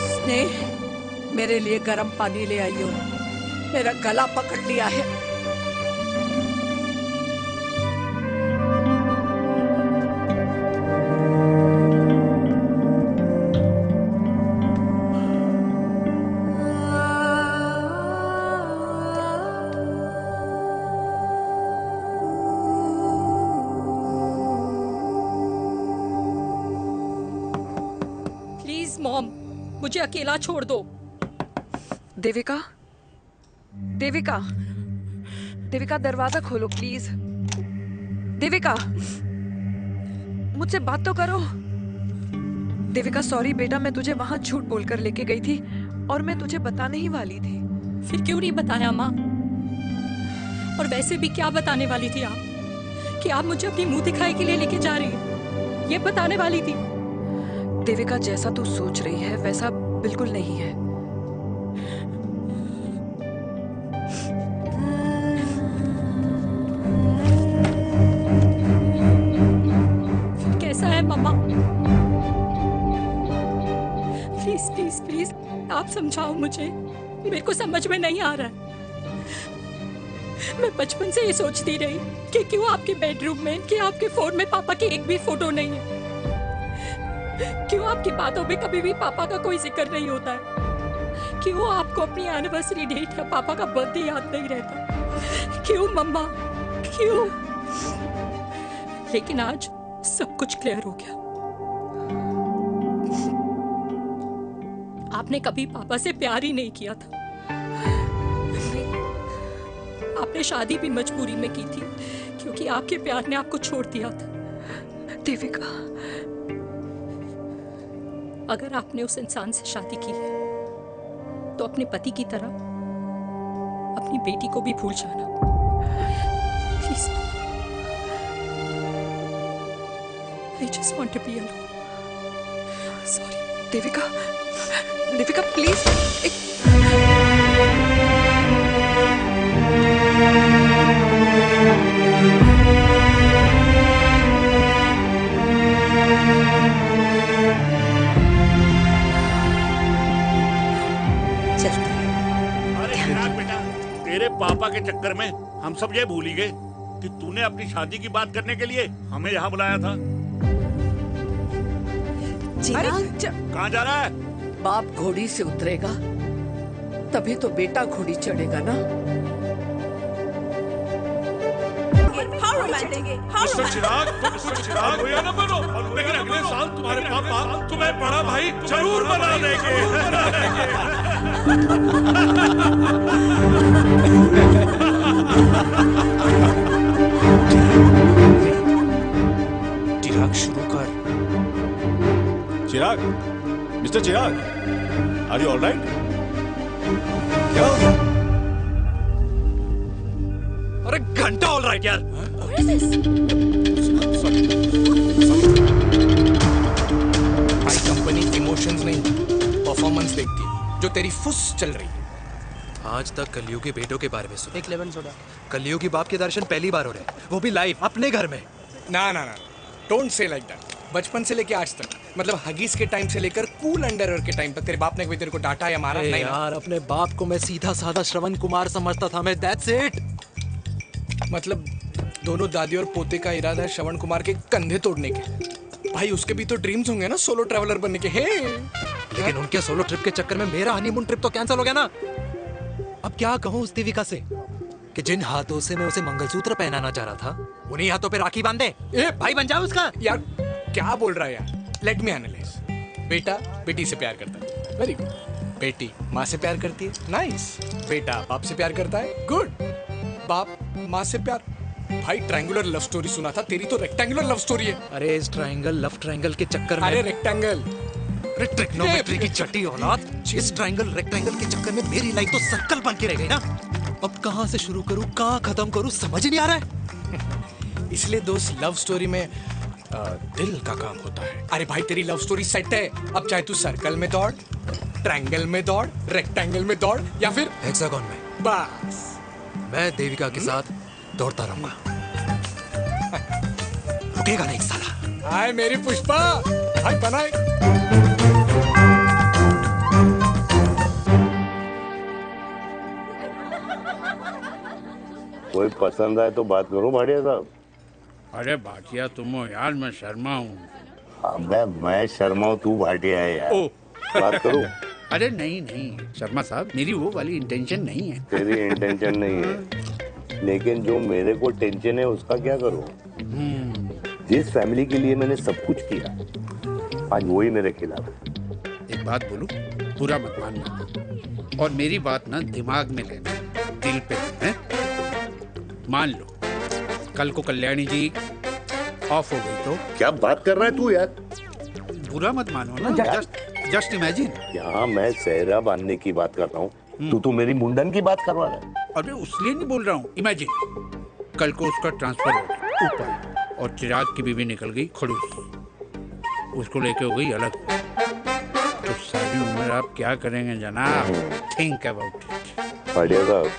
स्नेह, मेरे लिए गर्म पानी ले आई हो, मेरा गला पकड़ लिया है। प्लीज मॉम, मुझे अकेला छोड़ दो। देविका, देविका, देविका दरवाजा खोलो प्लीज। देविका, मुझसे बात तो करो। देविका सॉरी बेटा, मैं तुझे वहां झूठ बोलकर लेके गई थी और मैं तुझे बताने ही वाली थी। फिर क्यों नहीं बताया माँ? और वैसे भी क्या बताने वाली थी आप? कि आप मुझे अपनी मुंह दिखाई के लिए लेके जा रही हैं, ये बताने वाली थी। देविका, जैसा तू सोच रही है वैसा बिल्कुल नहीं है। फिर कैसा है मम्मा? प्लीज प्लीज प्लीज आप समझाओ मुझे, मेरे को समझ में नहीं आ रहा है। मैं बचपन से ये सोचती रही कि क्यों आपके बेडरूम में, कि आपके फोन में पापा की एक भी फोटो नहीं है, क्यों आपकी बातों में कभी भी पापा का कोई जिक्र नहीं होता है, क्यों आपको अपनी एनिवर्सरी डेट या पापा का बर्थडे याद नहीं रहता, क्यों मम्मा क्यों? लेकिन आज सब कुछ क्लियर हो गया। आपने कभी पापा से प्यार ही नहीं किया था। आपने शादी भी मजबूरी में की थी क्योंकि आपके प्यार ने आपको छोड़ दिया था। देविका, अगर आपने उस इंसान से शादी की है तो अपने पति की तरह अपनी बेटी को भी भूल जाना please. I just want to be alone. Sorry. Devika, Devika please. अरे चिराग बेटा, तेरे पापा के चक्कर में हम सब ये भूल ही गए कि तूने अपनी शादी की बात करने के लिए हमें यहाँ बुलाया था। कहाँ जा रहा है? बाप घोड़ी से उतरेगा तभी तो बेटा घोड़ी चढ़ेगा ना। मिस्टर चिराग, मिस्टर चिराग भैया ना बनो, लेकिन अगले साल तुम्हारे पापा तुम्हें बड़ा भाई जरूर बना देंगे। चिराग शुरू कर। Chirag, mister Chirag, are you alright? क्या हो गया? अरे घंटा ऑलराइट यार। भाई कंपनी इमोशंस नहीं परफॉर्मेंस देखती है, जो तेरी फुस चल रही है। आज तक कलयुग के बेटों के बारे में सुना। एक लेमन सोडा। कलयुग बाप के दर्शन पहली बार हो रहे हैं, वो भी लाइव अपने घर में। ना ना ना, डोंट से लाइक दैट। बचपन से लेके आज तक, मतलब हगीज के टाइम से लेकर कूल अंडरवेयर के टाइम तक तेरे बाप ने कभी तेरे को डांटा या मारा? नहीं यार, अपने बाप को मैं सीधा साधा श्रवण कुमार समझता था मैं, दैट्स इट। मतलब दोनों दादी और पोते का इरादा है श्रवण कुमार के कंधे तोड़ने के। भाई उसके भी तो ड्रीम्स होंगे ना सोलो ट्रैवलर बनने के। हे लेकिन उनके सोलो ट्रिप के चक्कर में मेरा हनीमून ट्रिप तो कैंसिल हो गया ना। अब क्या कहूँ उस देविका से? कि जिन हाथों से मैं उसे मंगलसूत्र पहनाना चाह रहा था उन्हीं हाथों पे राखी बांध दे। ए भाई बन जाओ उसका। यार क्या बोल रहा है यार? Let me analyse. बेटा बेटी से प्यार करता है, वेरी गुड। बेटी माँ से प्यार करती है, नाइस। बेटा बाप से प्यार करता है, गुड। बाप माँ से प्यार। भाई ट्रायंगुलर लव स्टोरी सुना था, तेरी तो रेक्टेंगुलर लव स्टोरी है। अरे इस ट्रायंगल लव ट्रायंगल के चक्कर में, अरे रेक्टेंगल, अरे ट्रिग्नोमेट्री की छठी औलाद, इस ट्रायंगल रेक्टेंगल के चक्कर में मेरी लाइफ तो सर्कल बन के रह गई ना। अब कहाँ से शुरू करूँ, कहाँ खत्म करूँ, समझ ही नहीं आ रहा है। इसलिए दोस्त लव स्टोरी में दिल का काम होता है। अरे भाई तेरी लव स्टोरी सेट है, अब चाहे तू सर्कल में दौड़, ट्रायंगल में दौड़, रेक्टेंगल में दौड़ या फिर हेक्सागोन में, बस मैं देविका के साथ दौड़ता रहूंगा। रुकेगा नहीं साला। हाय मेरी पुष्पा, हाय बनाए। कोई पसंद आए तो बात करूं भाटिया साहब? अरे भाटिया तुम हो यार, मैं शर्मा हूँ। अबे मैं शर्मा हूँ, तू भाटिया है यार। बात करूं? अरे नहीं नहीं शर्मा साहब, मेरी वो वाली इंटेंशन नहीं है। तेरी इंटेंशन नहीं है, लेकिन जो मेरे को टेंशन है उसका क्या करूं? जिस फैमिली के लिए मैंने सब कुछ किया, आज वही मेरे खिलाफ है। एक बात बोलूं, बुरा मत मानना, और मेरी बात ना दिमाग में लेना, दिल पे है। मान लो कल को कल्याणी जी ऑफ हो गई तो? क्या बात कर रहा है तू यार? बुरा मत मानो ना, जस्ट इमेजिन। यहाँ मैं सेहरा बांधने की बात कर रहा हूँ, तू तो मेरी मुंडन की बात करवा रहा है। अरे उसलिए नहीं बोल रहा हूँ, इमेजिन कल को उसका ट्रांसफर हो गया ऊपर और चिराग की बीवी निकल गई खड़ूस, उसको लेके हो गई अलग, तो सारी उम्र आप क्या करेंगे जनाब? Think about it. भाटिया साहब,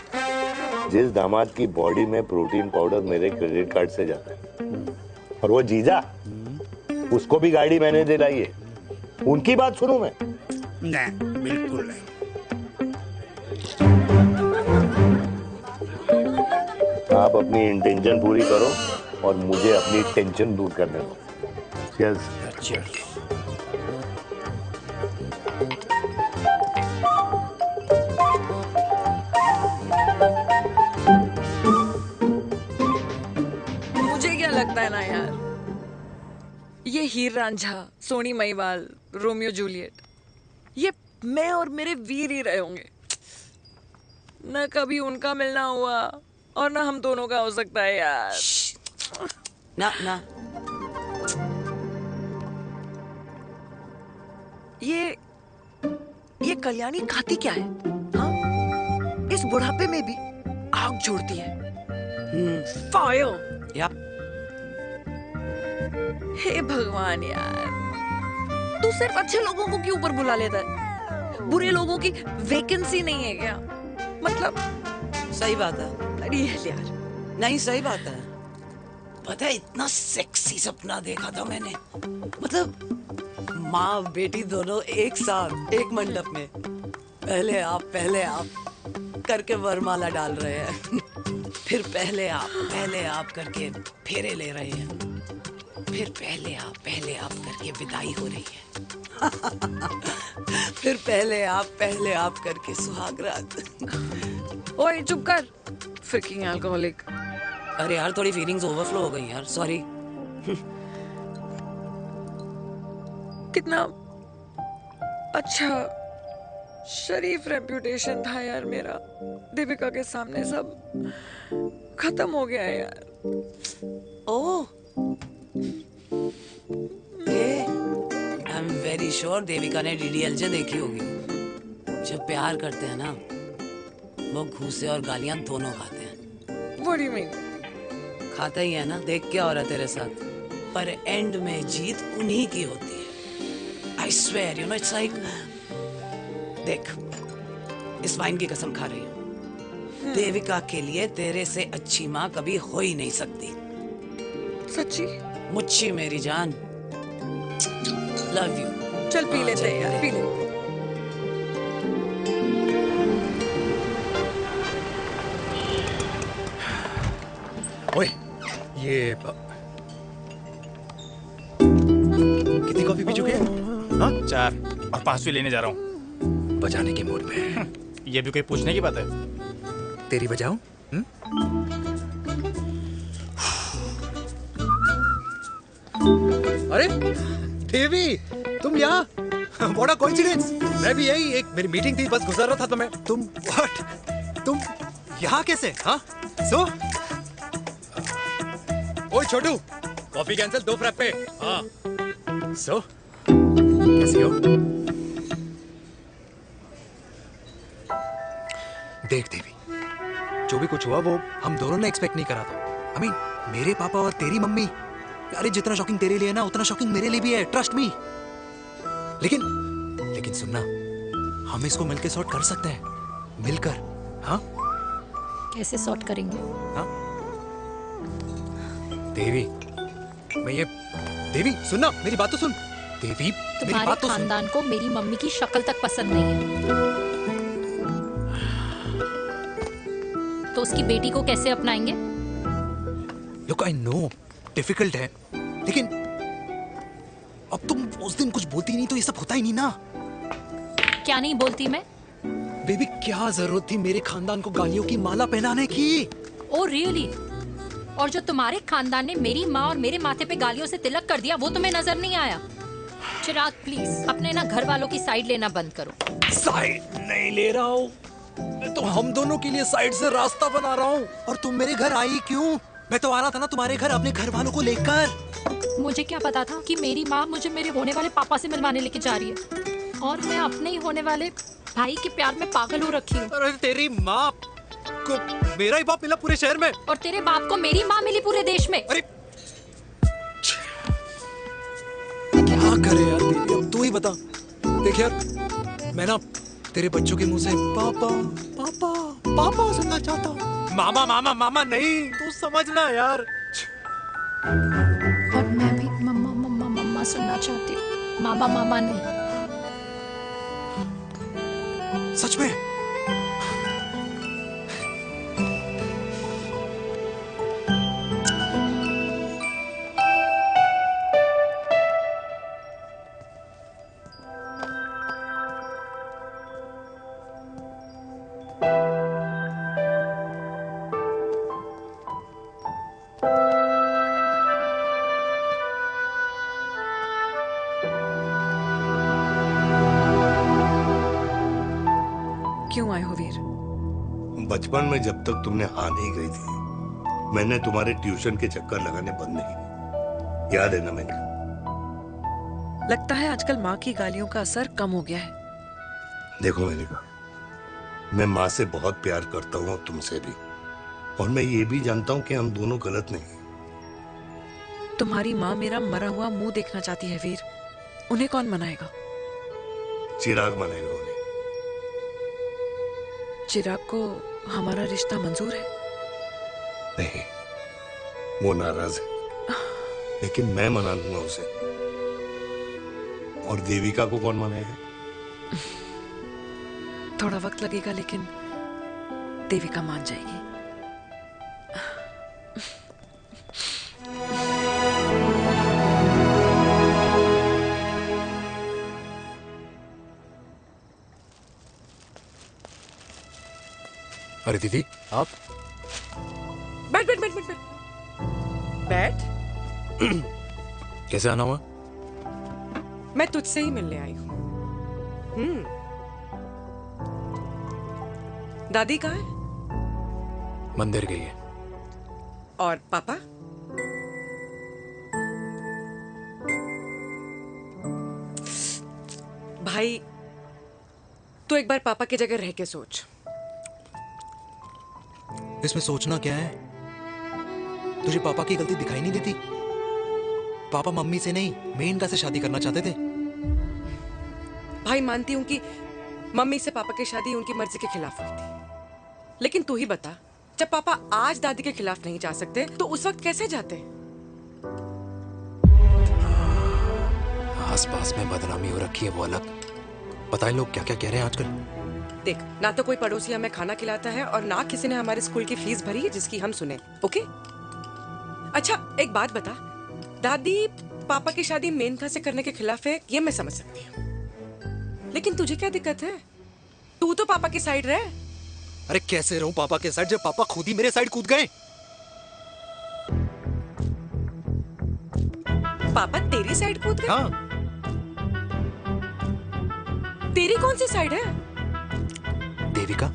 जिस दामाद की बॉडी में प्रोटीन पाउडर मेरे क्रेडिट कार्ड से जाता है, और वो जीजा, उसको भी गाड़ी मैंने दिलाई है, उनकी बात सुनूं मैं? नहीं, बिल्कुल नहीं। आप अपनी इंटेंशन पूरी करो और मुझे अपनी टेंशन दूर करने दो। Cheers. Cheers. मुझे क्या लगता है ना यार, ये हीर रांझा, सोनी महिवाल, रोमियो जूलियट, ये मैं और मेरे वीर ही रहे होंगे। न कभी उनका मिलना हुआ और ना हम दोनों का हो सकता है यार। ना ना, ये कल्याणी खाती क्या है? हाँ? इस बुढ़ापे में भी आग जोड़ती है। फायर। या हे भगवान यार, तू सिर्फ अच्छे लोगों को क्यों ऊपर बुला लेता है? बुरे लोगों की वैकेंसी नहीं है क्या? मतलब सही बात है। अरे यार, नहीं सही बात है। पता है इतना सेक्सी सपना देखा था मैंने, मतलब माँ बेटी दोनों एक साथ एक मंडप में, पहले आप करके वरमाला डाल रहे हैं, फिर पहले आप करके फेरे ले रहे हैं, फिर पहले आप करके विदाई हो रही है, फिर पहले आप करके सुहाग रात। ओए चुप कर, फ्रिकिंग अल्कोहलिक। अरे यार थोड़ी फीलिंग्स ओवरफ्लो हो गई यार, सॉरी। कितना अच्छा शरीफ रेप्यूटेशन था यार मेरा, देविका के सामने सब खत्म हो गया है यार। Oh, I am very sure Devika ने डीडीएलजे देखी होगी। जब प्यार करते हैं ना, वो घूसे और गालियां दोनों खाते हैं। What do you mean? खाता ही है ना, देख क्या हो रहा है तेरे साथ, पर एंड में जीत उन्हीं की होती है। I swear, you know, it's like, देख, इस वाइन की कसम खा रही हूँ, देविका के लिए तेरे से अच्छी माँ कभी हो ही नहीं सकती। सच्ची? मुच्छी मेरी जान, लव यू। चल पी लेते हैं यार, पी ले। ओए, ये कितनी कॉफी पी चुके हैं? हाँ? 4 और 5वीं लेने जा रहा हूँ। बजाने के मूड में। ये भी कोई पूछने की बात है? तेरी बजाऊं? अरे देवी, तुम यहाँ? What a coincidence! मैं भी यही, एक मेरी मीटिंग थी, बस गुजर रहा था तो मैं, तुम यहाँ कैसे? हाँ? ओए छोटू, कॉफी कैंसिल, 2 फ्रैप्पे। हाँ। कैसी हो? देख देवी, जो भी कुछ हुआ वो हम दोनों ने एक्सपेक्ट नहीं करा था। I mean, मेरे पापा और तेरी मम्मी, अरे जितना शॉकिंग तेरे लिए है ना, उतना शॉकिंग मेरे लिए भी है, ट्रस्ट मी। लेकिन सुनना, हम इसको मिलकर सॉर्ट कर सकते हैं, मिलकर। हाँ? कैसे सॉर्ट करेंगे? हाँ? देवी, देवी सुनना, मेरी बात तो सुन। देवी, मेरी बात तो सुन। खानदान को मेरी मम्मी की शक्ल तक पसंद नहीं है, तो उसकी बेटी को कैसे अपनाएंगे? Look, I know, डिफिकल्ट है, लेकिन अब तुम उस दिन कुछ बोलती नहीं तो ये सब होता ही नहीं ना। क्या नहीं बोलती मैं? बेबी, क्या जरूरत थी मेरे खानदान को गालियों की माला पहनाने की? Oh really? और जो तुम्हारे खानदान ने मेरी माँ और मेरे माथे पे गालियों से तिलक कर दिया, वो तुम्हें नजर नहीं आया? चिराग प्लीज अपने ना घर वालों की साइड लेना बंद करो। साइड नहीं ले रहा हूँ, मैं तो हम दोनों के लिए साइड से रास्ता बना रहा हूँ। और तुम मेरे घर आई क्यों? मैं तो आ रहा था ना तुम्हारे घर अपने घर वालों को लेकर। मुझे क्या पता था कि मेरी माँ मुझे मेरे होने वाले पापा से मिलवाने लेके जा रही है, और मैं अपने ही होने वाले भाई के प्यार में पागल हो रखी हूँ। अरे तेरी माँ को मेरा ही बाप मिला पूरे शहर में, और तेरे बाप को मेरी माँ मिली पूरे देश में। अरे क्या करे यार दीदी, अब तू ही बता। देख यार, मैं ना तेरे बच्चों के मुंह से पापा पापा पापा सुनना चाहता हूँ, मामा मामा मामा नहीं, तू समझना यार। और मैं भी मम्मा मम्मा मम्मा सुनना चाहती हूँ, मामा मामा नहीं। सच में? क्यों आए हो वीर? बचपन में जब तक तुमने हाँ नहीं कही थी, मैंने तुम्हारे ट्यूशन के चक्कर लगाने बंद नहीं किए। याद है ना मैंने? लगता है आजकल माँ की गालियों का असर कम हो गया है। देखो मेनका, मैं माँ से बहुत प्यार करता हूँ और तुमसे भी, और मैं ये भी जानता हूँ कि हम दोनों गलत नहीं। तुम्हारी माँ मेरा मरा हुआ मुंह देखना चाहती है वीर, उन्हें कौन मनाएगा? चिराग मनाएगा उन्हें। चिराग को हमारा रिश्ता मंजूर है? नहीं, वो नाराज है, लेकिन मैं मना लूंगा उसे। और देविका को कौन मनाएगा? थोड़ा वक्त लगेगा, लेकिन देविका मान जाएगी। अरे दीदी, आप बैठ बैठ बैठ बैठ बैठ बैठ। कैसे आना हुआ? मैं तुझसे ही मिलने आई हूँ। दादी कहाँ है? मंदिर गई है। और पापा? भाई, तू एक बार पापा की जगह रह के सोच। इसमें सोचना क्या है? तुझे पापा की गलती दिखाई नहीं देती? पापा मम्मी से नहीं, मेनका से शादी करना चाहते थे। भाई, मानती हूं कि मम्मी से पापा की शादी उनकी मर्जी के खिलाफ हुई थी, लेकिन तू ही बता, जब पापा आज दादी के खिलाफ नहीं जा सकते तो उस वक्त कैसे जाते? आसपास में बदनामी हो रखी है, वो अलग। पता है लोग क्या क्या कह रहे हैं आजकल? देख, ना तो कोई पड़ोसी हमें खाना खिलाता है और ना किसी ने हमारे स्कूल की फीस भरी है जिसकी हम सुने। ओके? अच्छा, एक बात बता, दादी पापा की शादी मेनका से करने के खिलाफ है, ये मैं समझ सकती हूँ, लेकिन तुझे क्या दिक्कत है? तू तो पापा की साइड रहे। अरे कैसे रहूं पापा के साइड जब पापा खुद ही मेरे साइड कूद गए? पापा तेरी साइड कूद गए? हाँ। तेरी कौन सी साइड है? देविका।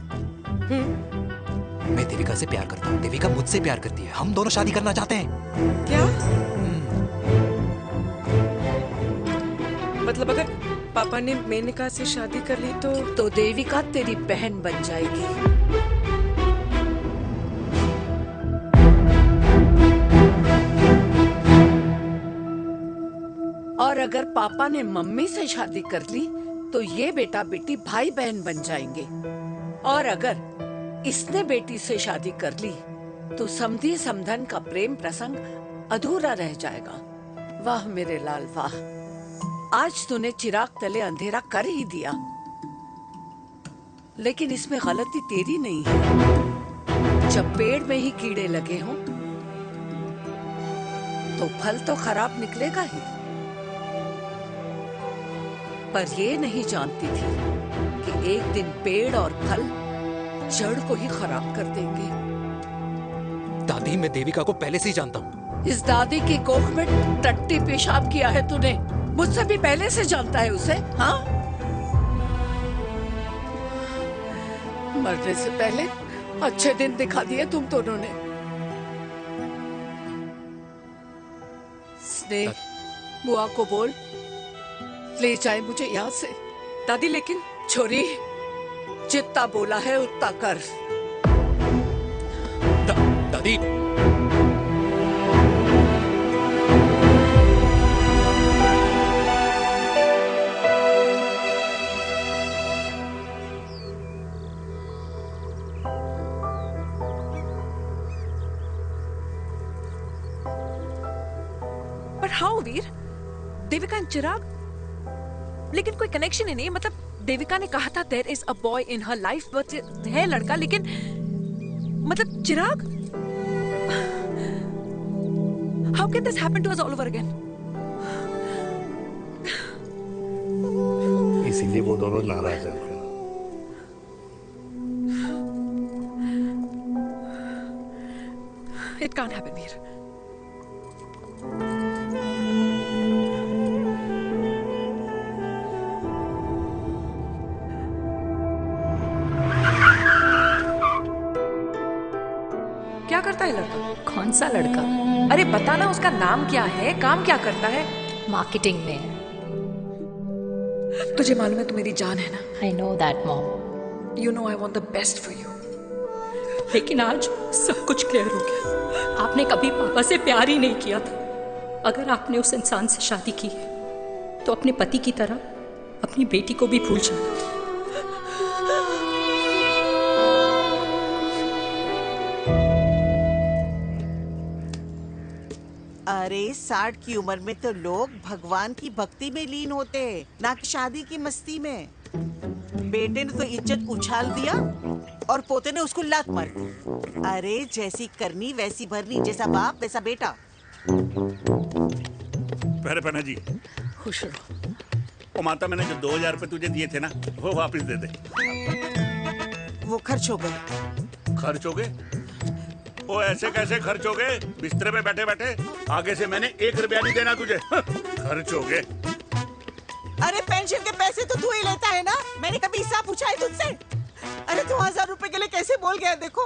मैं देविका से प्यार करता हूँ, देविका मुझसे प्यार करती है, हम दोनों शादी करना चाहते हैं। क्या? मतलब अगर पापा ने मेनका से शादी कर ली तो देविका तेरी बहन बन जाएगी। और अगर पापा ने मम्मी से शादी कर ली तो ये बेटा बेटी भाई बहन बन जाएंगे। और अगर इसने बेटी से शादी कर ली तो समधी समधन का प्रेम प्रसंग अधूरा रह जाएगा। वाह मेरे लाल वाह, आज तूने चिराग तले अंधेरा कर ही दिया। लेकिन इसमें गलती तेरी नहीं है। जब पेड़ में ही कीड़े लगे हों तो फल तो खराब निकलेगा ही। पर ये नहीं जानती थी कि एक दिन पेड़ और फल जड़ को ही खराब कर देंगे। दादी, मैं देविका को पहले से ही जानता हूँ। इस दादी की कोख में टट्टी पेशाब किया है तूने, मुझसे भी पहले से जानता है उसे। हाँ, मरने से पहले अच्छे दिन दिखा दिए तुम दोनों ने। स्नेह, बुआ को बोल ले जाए मुझे यहाँ से। दादी लेकिन छोरी, जितना बोला है उतना कर। दादी, पर हाउ वीर? देविका एंड चिराग, लेकिन कोई कनेक्शन ही नहीं। मतलब देविका ने कहा था there is a boy in her life, but है लड़का, लेकिन मतलब Chirag, how can this happen to us all over again? इसीलिए वो दोनों नाराज हैं। It can't happen Veer. क्या करता है लड़का? कौन सा लड़का? अरे बताना, उसका नाम क्या है, काम क्या करता है? मार्केटिंग में है। तुझे मालूम है तू मेरी जान है ना? I know that mom. You know I want the best for you. लेकिन आज सब कुछ क्लियर हो गया। आपने कभी पापा से प्यार ही नहीं किया था। अगर आपने उस इंसान से शादी की है तो अपने पति की तरह अपनी बेटी को भी भूल जाना। अरे 60 की उम्र में तो लोग भगवान की भक्ति में लीन होते हैं, ना कि शादी की मस्ती में। बेटे ने तो इज्जत उछाल दिया और पोते ने उसको लात मार दी। अरे जैसी करनी वैसी भरनी, जैसा बाप वैसा बेटा। पहले पन्ना जी, खुश रहो। ओ माता, मैंने जो 2000 रुपए तुझे दिए थे ना, वो वापस दे दे। वो खर्च हो गए। खर्च हो गए? ओ ऐसे कैसे खर्च हो गए? बिस्तर पे बैठे बैठे। आगे से मैंने 1 रुपया नहीं देना तुझे। खर्च हो गए। अरे पेंशन के पैसे तो तू ही लेता है ना, मैंने कभी हिसाब पूछा है तुझसे? अरे तू 1000 रुपए के लिए कैसे बोल गया, देखो,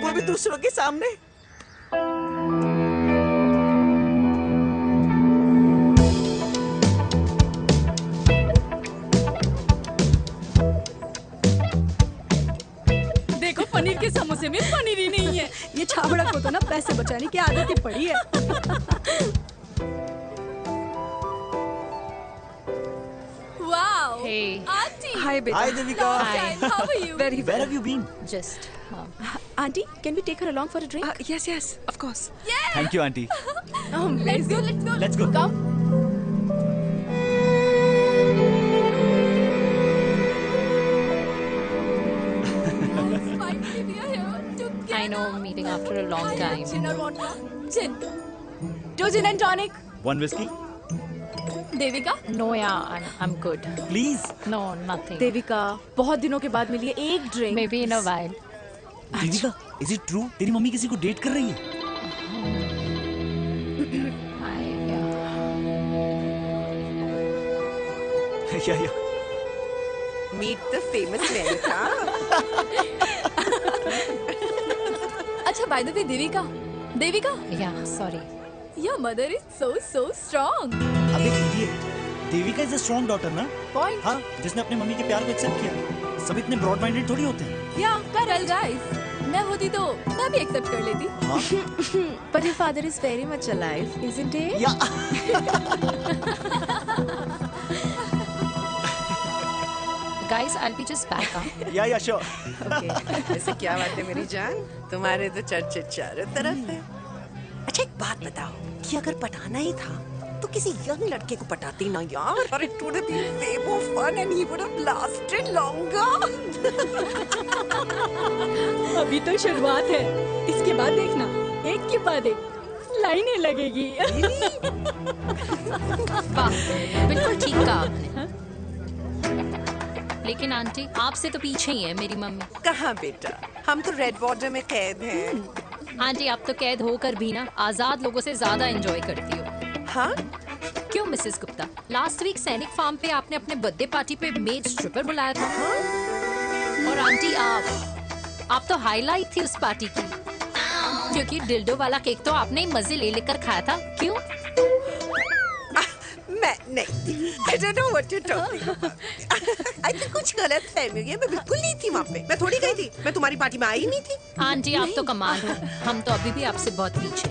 वो भी दूसरों के सामने। देखो पनीर के समोसे में पनीर ही नहीं है। ये छाबड़ा को तो ना पैसे बचाने की आदत ही पड़ी है। Wow. Hey. Auntie. Hi, beta. Hi, Devika. Hi. How are you? Very well. Where have you been? Just. Auntie, can we take her along for a drink? Yes, yes, of course. Yeah. Thank you, auntie. Let's go. Let's go. Let's go. Come. Finally, we are here together. I know, meeting after a long time. Gin or vodka? Gin. 2 gin and tonic. 1 whiskey. Devika? No yeah I am good. Please. No nothing. Devika, बहुत दिनों के बाद मिली है, एक drink. Maybe in a while. Devika, is it true तेरी mummy किसी को डेट कर रही है? या मीट द फेमस मेनका। अच्छा, बाय द वे देविका, या sorry, your mother is so strong। अबे idiot, Devika is a strong daughter ना? पॉइंट। हाँ, जिसने अपने मम्मी के प्यार को एक्सेप्ट किया। सब इतने ब्रॉड माइंडेड थोड़ी होते हैं। या करेक्ट गाइस, मैं होती तो मैं भी एक्सेप्ट कर लेती। But your father is very much alive, isn't he? या guys, I'll be just back. या श्योर। ओके, ऐसे क्या बात है मेरी जान, तुम्हारे तो चर्चे चारों तरफ है। अच्छा एक बात बताओ कि अगर पटाना ही था तो किसी यंग लड़के को पटाती ना यार, और it would have been way more fun and he would have lasted longer। अभी तो शुरुआत है, इसके बाद देखना, एक के बाद एक लाइनें लगेगी। वाह, बिल्कुल ठीक कहा आपने। लेकिन आंटी, आपसे तो पीछे ही है मेरी मम्मी। कहाँ बेटा, हम तो रेड वाटर में कैद हैं। आंटी, आप तो कैद होकर भी ना आजाद लोगों से ज्यादा एंजॉय करती हो। हाँ? क्यों मिसेस गुप्ता, लास्ट वीक सैनिक फार्म पे आपने अपने बर्थडे पार्टी पे मेड स्ट्रिपर बुलाया था। और आंटी, आप तो हाईलाइट थी उस पार्टी की, क्योंकि डिल्डो वाला केक तो आपने ही मजे ले लेकर खाया था। क्यों? मैं नहीं, I don't know what you're talking about। I think कुछ गलत फहमी हुई है, मैं बिल्कुल नहीं थी वहाँ पे, मैं थोड़ी गई थी, मैं तुम्हारी पार्टी में आई नहीं थी। आंटी, आप तो कमाल हो, हम तो अभी भी आपसे बहुत पीछे।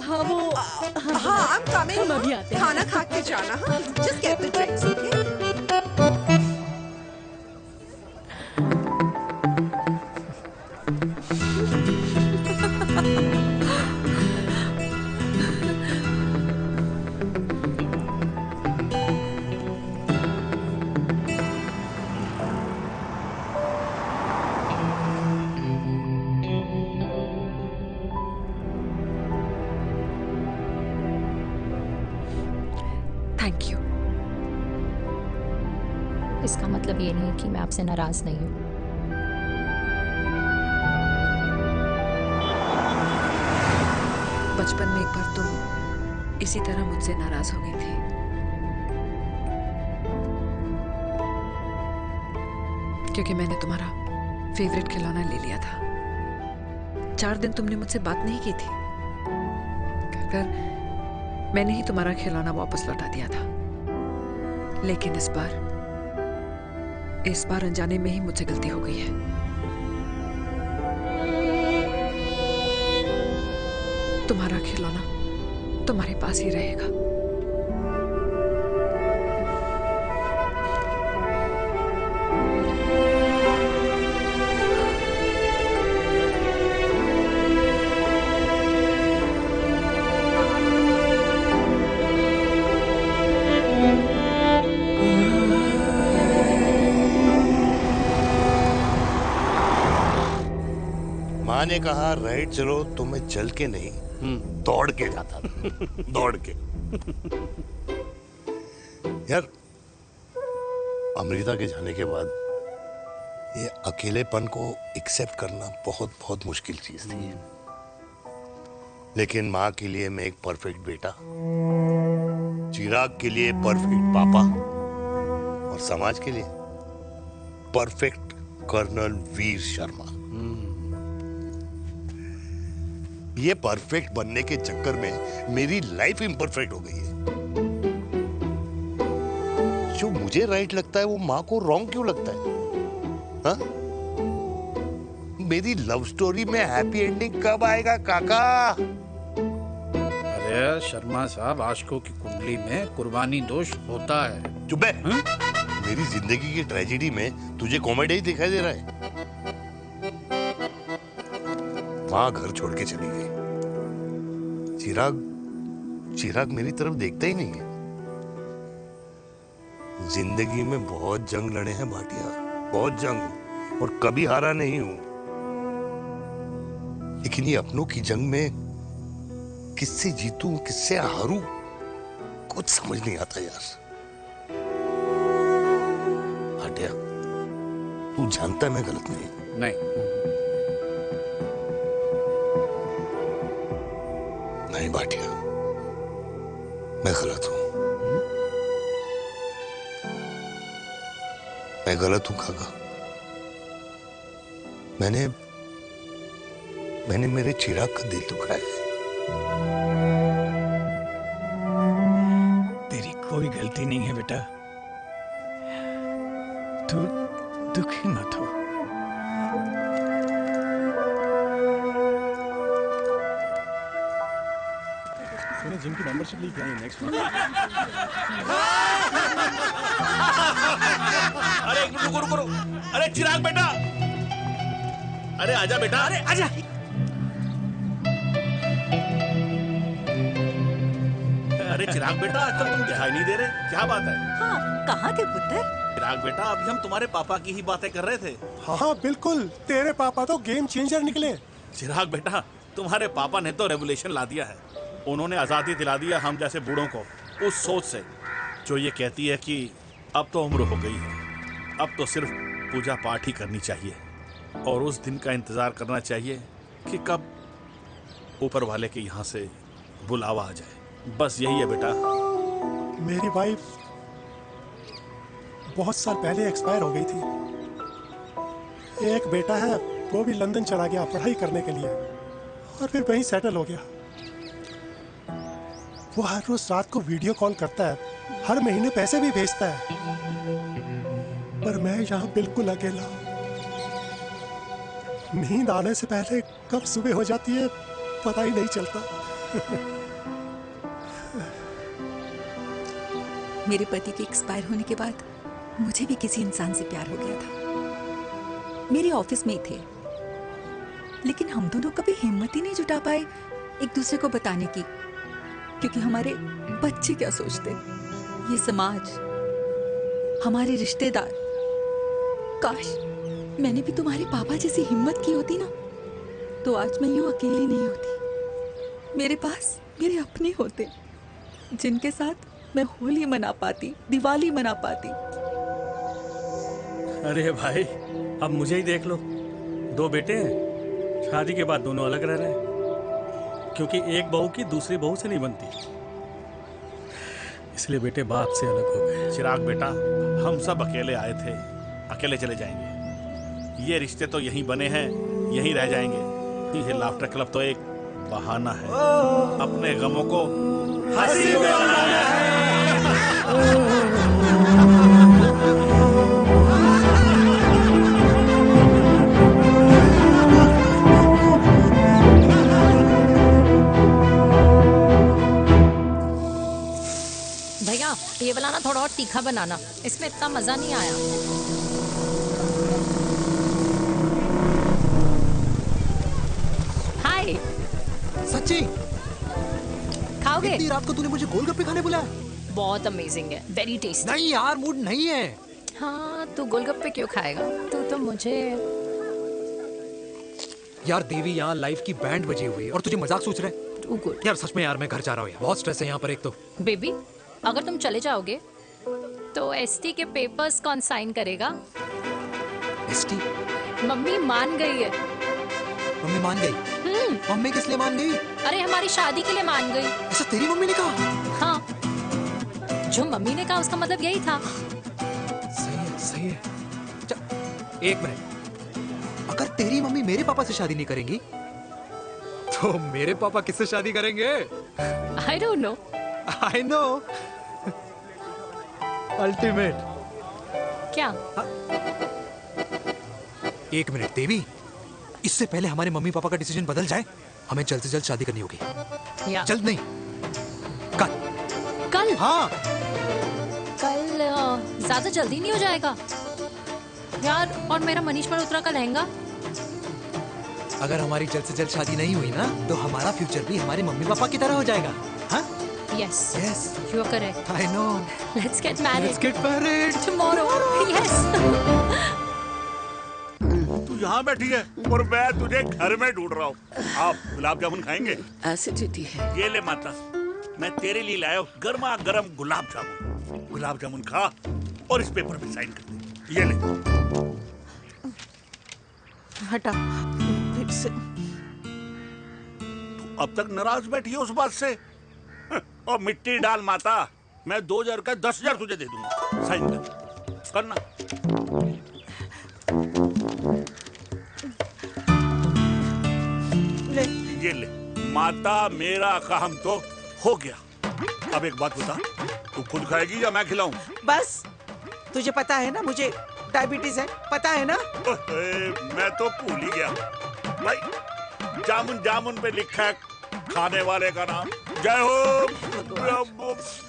हाँ वो, हाँ I'm coming, हम अभी आते हैं। खाना खा के जाना। हाँ, just get the drinks, okay? Thank you. इसका मतलब ये नहीं कि मैं आपसे नाराज नहीं हूँ। बचपन में एक बार तुम इसी तरह मुझसे नाराज हो गई थी। क्योंकि मैंने तुम्हारा फेवरेट खिलौना ले लिया था। 4 दिन तुमने मुझसे बात नहीं की थी, कहकर मैंने ही तुम्हारा खिलौना वापस लौटा दिया था। लेकिन इस बार अनजाने में ही मुझसे गलती हो गई है। तुम्हारा खिलौना तुम्हारे पास ही रहेगा। माँ ने कहा राइट चलो तो मैं चल के नहीं दौड़ के जाता था। दौड़ के। यार, अमृता के जाने के बाद ये अकेलेपन को एक्सेप्ट करना बहुत बहुत मुश्किल चीज थी। लेकिन माँ के लिए मैं एक परफेक्ट बेटा, चिराग के लिए परफेक्ट पापा और समाज के लिए परफेक्ट कर्नल वीर शर्मा। ये परफेक्ट बनने के चक्कर में मेरी लाइफ इम्परफेक्ट हो गई है। जो मुझे राइट लगता है वो माँ को रॉन्ग क्यों लगता है? हा? मेरी लव स्टोरी में हैप्पी एंडिंग कब आएगा काका? अरे शर्मा साहब, आशिकों की कुंडली में कुर्बानी दोष होता है। चुप है। मेरी जिंदगी की ट्रेजेडी में तुझे कॉमेडी ही दिखाई दे रहा है। माँ घर छोड़ के चली गई। चिराग मेरी तरफ देखता ही नहीं है। जिंदगी में बहुत जंग लड़े हैं भाटिया, बहुत जंग, और कभी हारा नहीं हूं। लेकिन ये अपनों की जंग में किससे जीतूं, किससे हारूं, कुछ समझ नहीं आता यार। भाटिया, तू जानता है मैं गलत नहीं। नहीं भाटिया, मैं गलत हूं। मैं गलत हूं काका। मैंने मेरे चिराग का दिल दुखाया है। तेरी कोई गलती नहीं है बेटा, तू दुखी मत हो। जिम की मेंबरशिप ली क्या है नेक्स्ट मंथ? अरे रुको। अरे चिराग बेटा, अरे आजा बेटा, अरे आजा। अरे चिराग बेटा, आजकल तुम दिखाई नहीं दे रहे, क्या बात है? हाँ, कहाँ थे पुत्र? चिराग बेटा, अभी हम तुम्हारे पापा की ही बातें कर रहे थे। हाँ बिल्कुल, तेरे पापा तो गेम चेंजर निकले। चिराग बेटा, तुम्हारे पापा ने तो रेवोल्यूशन ला दिया है। उन्होंने आज़ादी दिला दिया हम जैसे बूढ़ों को उस सोच से जो ये कहती है कि अब तो उम्र हो गई है, अब तो सिर्फ पूजा पाठ ही करनी चाहिए और उस दिन का इंतज़ार करना चाहिए कि कब ऊपर वाले के यहाँ से बुलावा आ जाए। बस यही है बेटा। मेरी वाइफ बहुत साल पहले एक्सपायर हो गई थी। एक बेटा है, वो भी लंदन चला गया पढ़ाई करने के लिए और फिर वहीं सेटल हो गया। वो हर रोज रात को वीडियो कॉल करता है, हर महीने पैसे भी भेजता है, पर मैं यहाँ बिल्कुल अकेला हूँ। नींद आने से पहले कब सुबह हो जाती है पता ही नहीं चलता। मेरे पति के एक्सपायर होने के बाद मुझे भी किसी इंसान से प्यार हो गया था। मेरे ऑफिस में ही थे, लेकिन हम दोनों कभी हिम्मत ही नहीं जुटा पाए एक दूसरे को बताने की, क्योंकि हमारे बच्चे क्या सोचते, ये समाज, हमारे रिश्तेदार। काश मैंने भी तुम्हारे पापा जैसी हिम्मत की होती ना, तो आज मैं यूं अकेली नहीं होती। मेरे पास मेरे अपने होते जिनके साथ मैं होली मना पाती, दिवाली मना पाती। अरे भाई, अब मुझे ही देख लो, 2 बेटे हैं, शादी के बाद दोनों अलग रह रहे हैं, क्योंकि एक बहू की दूसरी बहू से नहीं बनती, इसलिए बेटे बाप से अलग हो गए। चिराग बेटा, हम सब अकेले आए थे, अकेले चले जाएंगे। ये रिश्ते तो यहीं बने हैं, यहीं रह जाएंगे। ये लाफ्टर क्लब तो एक बहाना है अपने गमों को हंसी में बनाना है। भैया, ये वाला ना थोड़ा और तीखा बनाना, इसमें इतना मजा नहीं आया। हाय। सच्ची? खाओगे? इतनी रात को तूने मुझे गोलगप्पे खाने बुलाया? बहुत अमेजिंग है, वेरी टेस्टी। नहीं यार, मूड नहीं है। हाँ, तू गोलगप्पे क्यों खाएगा? तू तो मुझे। यार देवी, यहाँ लाइफ की बैंड बजी हुई है और तुझे मजाक सोच रहे? यार सच में यार, मैं घर जा रहा हूँ यार, बहुत स्ट्रेस है यहाँ पर। एक तो बेबी, अगर तुम चले जाओगे तो एसटी के पेपर्स कौन साइन करेगा? एसटी? मम्मी मान गई है। मम्मी मान गई? मम्मी किस लिए मान गई? अरे हमारी शादी के लिए मान गई। ऐसा तेरी मम्मी ने कहा? हाँ, जो मम्मी ने कहा उसका मतलब यही था। सही है, सही है। एक मिनट, अगर तेरी मम्मी मेरे पापा से शादी नहीं करेंगी तो मेरे पापा किससे शादी करेंगे? I don't know. I know. Ultimate. क्या? एक मिनट देवी, इससे पहले हमारे मम्मी पापा का डिसीजन बदल जाए, हमें जल्द से जल्द शादी करनी होगी। जल्द नहीं, कल। कल? हाँ। कल ज्यादा जल्दी नहीं हो जाएगा यार? और मेरा मनीष मल्होत्रा का लहंगा? अगर हमारी जल्द से जल्द शादी नहीं हुई ना, तो हमारा फ्यूचर भी हमारे मम्मी पापा की तरह हो जाएगा। हाँ? Yes. Yes. You are correct. I know. Let's get married. Let's get married tomorrow. Yes. तू यहाँ बैठी है और मैं तुझे घर में ढूंढ रहा हूँ। आप गुलाब जामुन खाएंगे? एसिडिटी है। ये ले माता, मैं तेरे लिए लाया हूँ गर्मा गर्म गुलाब जामुन। गुलाब जामुन खा और इस पेपर पे साइन कर दे। ये ले। हटा फिर से। तू अब तक नाराज बैठी है उस बात से? और मिट्टी डाल माता, मैं 2000 का 10,000 तुझे दे दूंगा। साइन कर, करना। ले। ये ले माता, मेरा काम तो हो गया। अब एक बात बता, तू खुद खाएगी या मैं खिलाऊं? बस तुझे पता है ना मुझे डायबिटीज है, पता है ना? मैं तो भूल ही गया भाई। जामुन जामुन पे लिखा है खाने वाले का नाम। जय हो, जय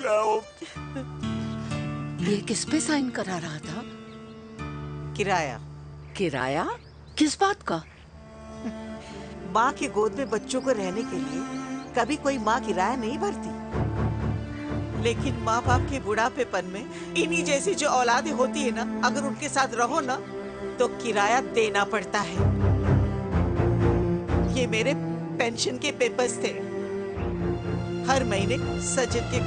हो। ये किस पे साइन करा रहा था? किराया। किराया? किस बात का? माँ की गोद में बच्चों को रहने के लिए कभी कोई माँ किराया नहीं भरती, लेकिन माँ बाप के बुढ़ापेपन में इन्हीं जैसी जो औलादें होती है ना, अगर उनके साथ रहो ना तो किराया देना पड़ता है। ये मेरे पेंशन के पेपर्स थे। हर महीने सजन के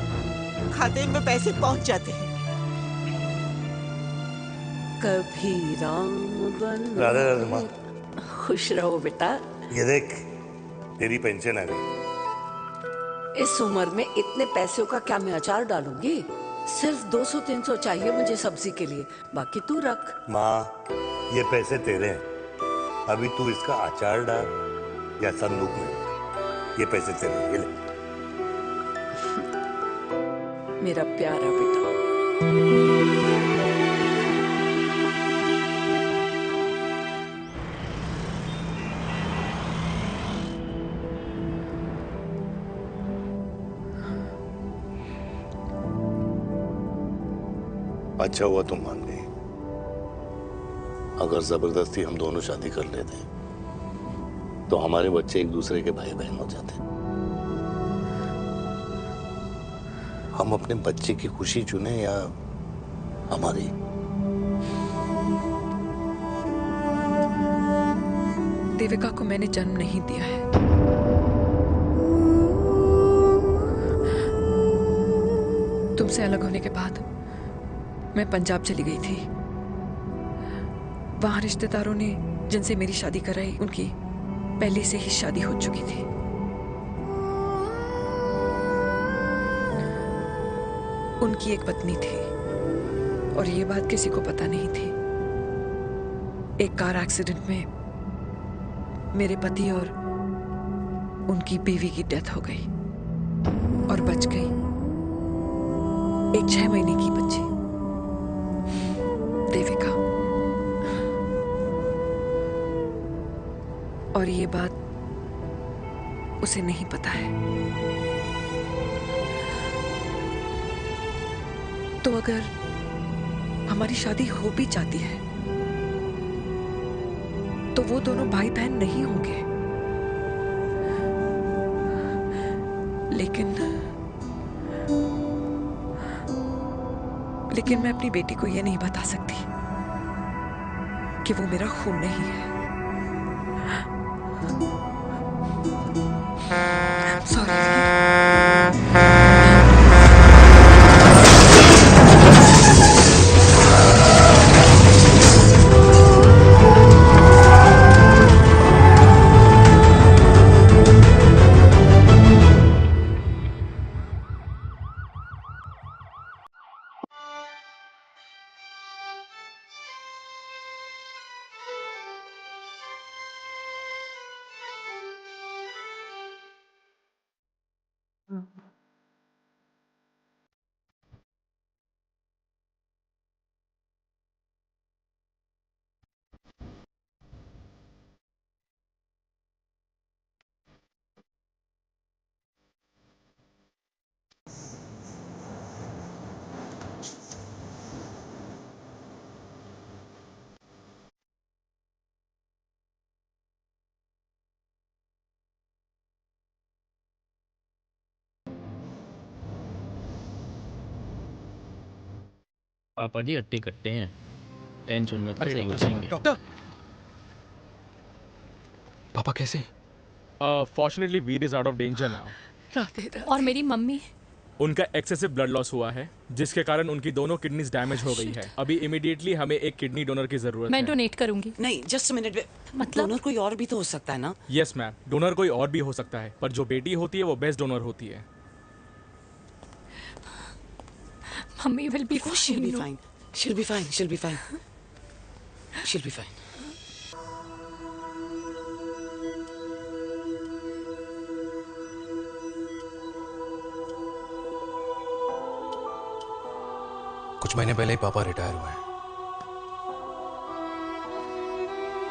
खाते में पैसे पहुंच जाते हैं। कभी राम बन। राधे राधे माँ। खुश रहो बेटा। ये देख, तेरी पेंशन आ गई। इस उम्र में इतने पैसों का क्या मैं अचार डालूंगी? सिर्फ 200-300 चाहिए मुझे सब्जी के लिए, बाकी तू रख। माँ, ये पैसे तेरे हैं। अभी तू इसका अचार डाल या संदूक में, ये पैसे तेरे हैं। ये ले। मेरा प्यारा बेटा। अच्छा हुआ तुम मान गई। अगर जबरदस्ती हम दोनों शादी कर लेते तो हमारे बच्चे एक दूसरे के भाई बहन हो जाते। हम अपने बच्चे की खुशी चुने या हमारी? देविका को मैंने जन्म नहीं दिया है। तुमसे अलग होने के बाद मैं पंजाब चली गई थी। वहां रिश्तेदारों ने जिनसे मेरी शादी कराई, उनकी पहले से ही शादी हो चुकी थी। उनकी एक पत्नी थी और ये बात किसी को पता नहीं थी। एक कार एक्सीडेंट में मेरे पति और उनकी बीवी की डेथ हो गई और बच गई एक 6 महीने की बच्ची, देविका। और ये बात उसे नहीं पता है। तो अगर हमारी शादी हो भी जाती है तो वो दोनों भाई बहन नहीं होंगे। लेकिन मैं अपनी बेटी को ये नहीं बता सकती कि वो मेरा खून नहीं है। सॉरी। पापा जी हट्टे कट्टे हैं, टेंशन मत लो, सही हो जाएंगे। डॉक्टर, पापा कैसे? Fortunately, Veer is out of danger now. और मेरी मम्मी? उनका एक्सेसिव ब्लड लॉस हुआ है जिसके कारण उनकी दोनों किडनीज डैमेज हो गई है। अभी इमीडिएटली हमें एक किडनी डोनर की जरूरत है। मैं डोनेट करूंगी। नहीं, जस्ट अ मिनट। मतलब डोनर कोई और भी तो हो सकता है ना? यस मैम, डोनर कोई और भी हो सकता है, पर जो बेटी होती है वो बेस्ट डोनर होती है। Mummy will be fine. She'll be fine. She'll be fine. She'll be fine. She'll be fine. कुछ महीने पहले ही पापा रिटायर हुए हैं,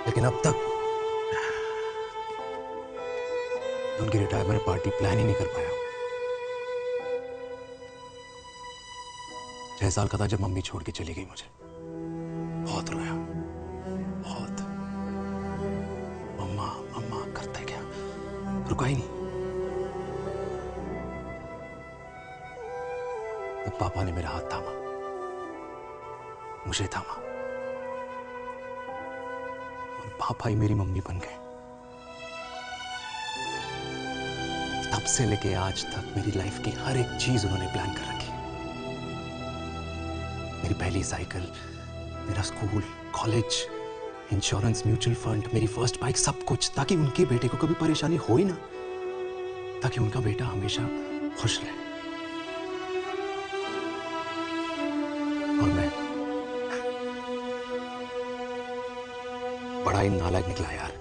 लेकिन अब तक उनकी रिटायरमेंट पार्टी प्लान ही नहीं कर पाया। 6 साल का था जब मम्मी छोड़ के चली गई मुझे। बहुत रोया, बहुत। मम्मा मम्मा करते क्या, रुका ही नहीं। तब पापा ने मेरा हाथ थामा, मुझे थामा, और पापा ही मेरी मम्मी बन गए। तब से लेके आज तक मेरी लाइफ की हर एक चीज उन्होंने प्लान कर रखी। मेरी पहली साइकिल, मेरा school, college, insurance, mutual fund, मेरी फर्स्ट बाइक, सब कुछ, ताकि उनके बेटे को कभी परेशानी हो ही ना, ताकि उनका बेटा हमेशा खुश रहे। और मैं बड़ा ही नालायक निकला यार।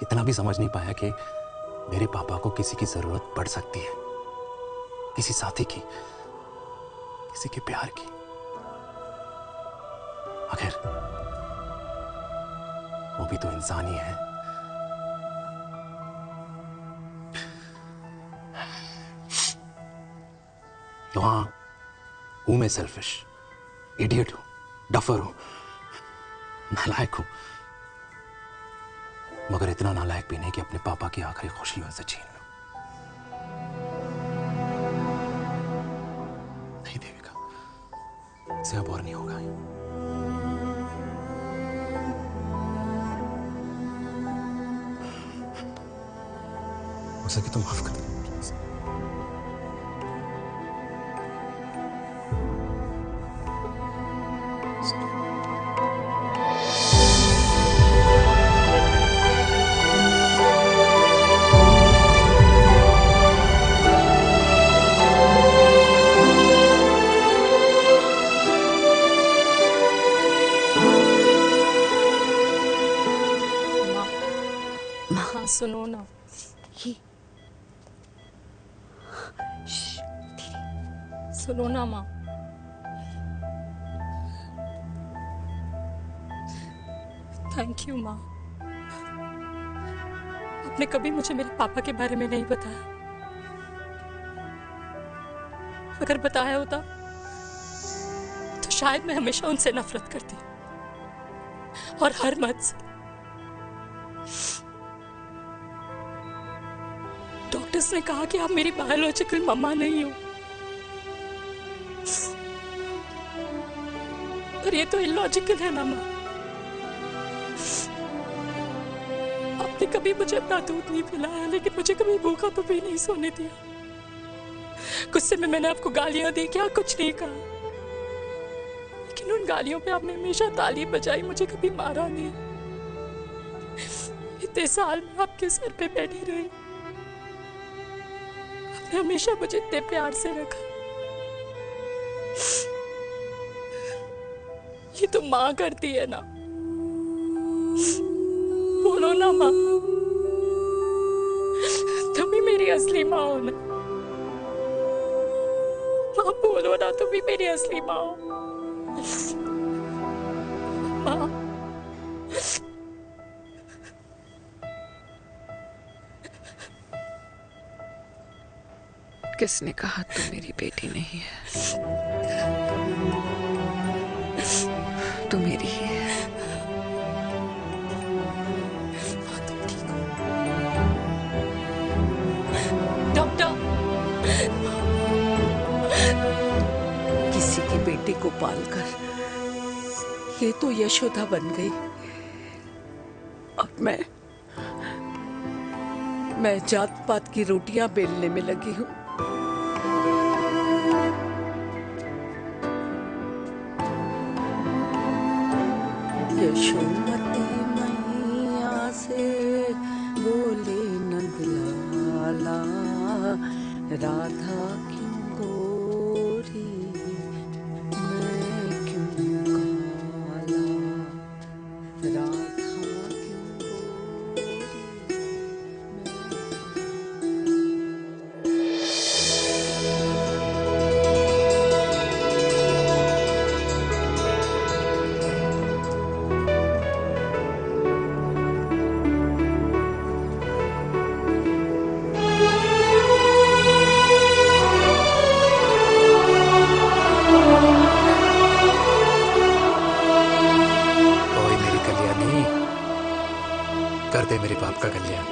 इतना भी समझ नहीं पाया कि मेरे पापा को किसी की जरूरत पड़ सकती है, किसी साथी की, किसी के प्यार की। आखिर वो भी तो इंसान ही है। तो हाँ, हूं मैं सेल्फिश, इडियट हूं, डफर हूं, नालायक हूं, मगर इतना नालायक भी नहीं कि अपने पापा की आखिरी खुशी उनसे छीन लूं। नहीं देविका, इसे अब और नहीं होगा। हो सके तो माफ कर दो प्लीज। हाँ सुनो ना, सुनो ना माँ। थैंक यू माँ, आपने कभी मुझे मेरे पापा के बारे में नहीं बताया। अगर बताया होता तो शायद मैं हमेशा उनसे नफरत करती, और हर मत से। डॉक्टर्स ने कहा कि आप मेरी बायोलॉजिकल मम्मा नहीं हो, पर ये तो इलॉजिकल है ना माँ। आपने कभी मुझे अपना दूध नहीं पिलाया, लेकिन मुझे कभी भूखा तो भी नहीं सोने दिया। गुस्से में मैंने आपको गालियां दी, क्या कुछ नहीं कहा, लेकिन उन गालियों पे आपने हमेशा ताली बजाई, मुझे कभी मारा नहीं। इतने साल में आपके सर पे बैठी रही, आपने हमेशा मुझे इतने प्यार से रखा। ये तो माँ करती है ना, बोलो ना माँ, तुम ही मेरी असली माँ हो ना। माँ बोलो ना, तुम ही मेरी असली माँ हो। माँ किसने कहा तू मेरी बेटी नहीं है? तू मेरी ही है। डॉक्टर, किसी की बेटी को पालकर ये तो यशोदा बन गई, और मैं जात पात की रोटियां बेलने में लगी हूँ। यशोमती मैया से बोले नंदलाला, राधा क्यों गोरी मैं क्यों काला, राधा कर दे मेरे बाप का कल्याण।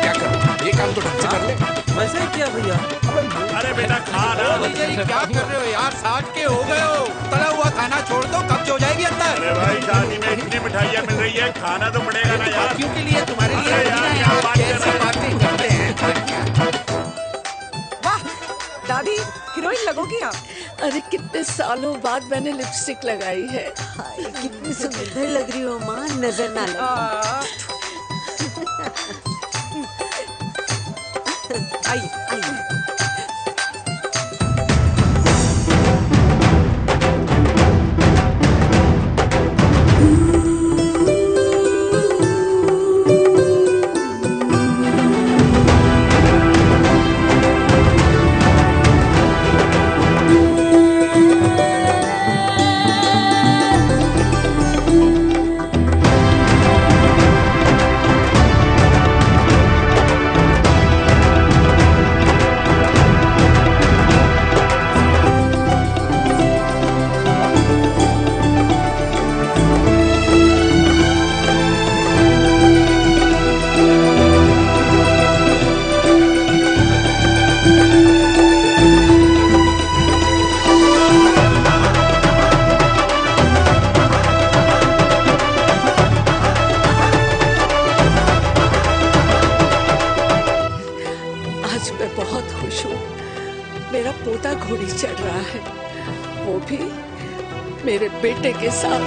क्या करूं? ये काम तो ढंग से कर ले। वैसे क्या भैया? अरे बेटा खा ना। क्या कर रहे हो यार? 60 के हो गए हो। तला हुआ खाना छोड़ दो, कब्ज हो जाएगी अंदर। अरे भाई शादी में इतनी मिठाइयाँ मिल रही है, खाना तो पड़ेगा ना यार। क्यों के लिए तुम्हारे लिए अरे यार क्या बात कर कैसे बातें करते हैं? वाह दादी, हीरोइन लगोगी आप। अरे कितने सालों बाद मैंने लिपस्टिक लगाई है। हाय कितनी सुंदर लग रही हो माँ, नजर ना लगे। आइए आइए। मेरा पोता घोड़ी चढ़ रहा है, वो भी मेरे बेटे के साथ।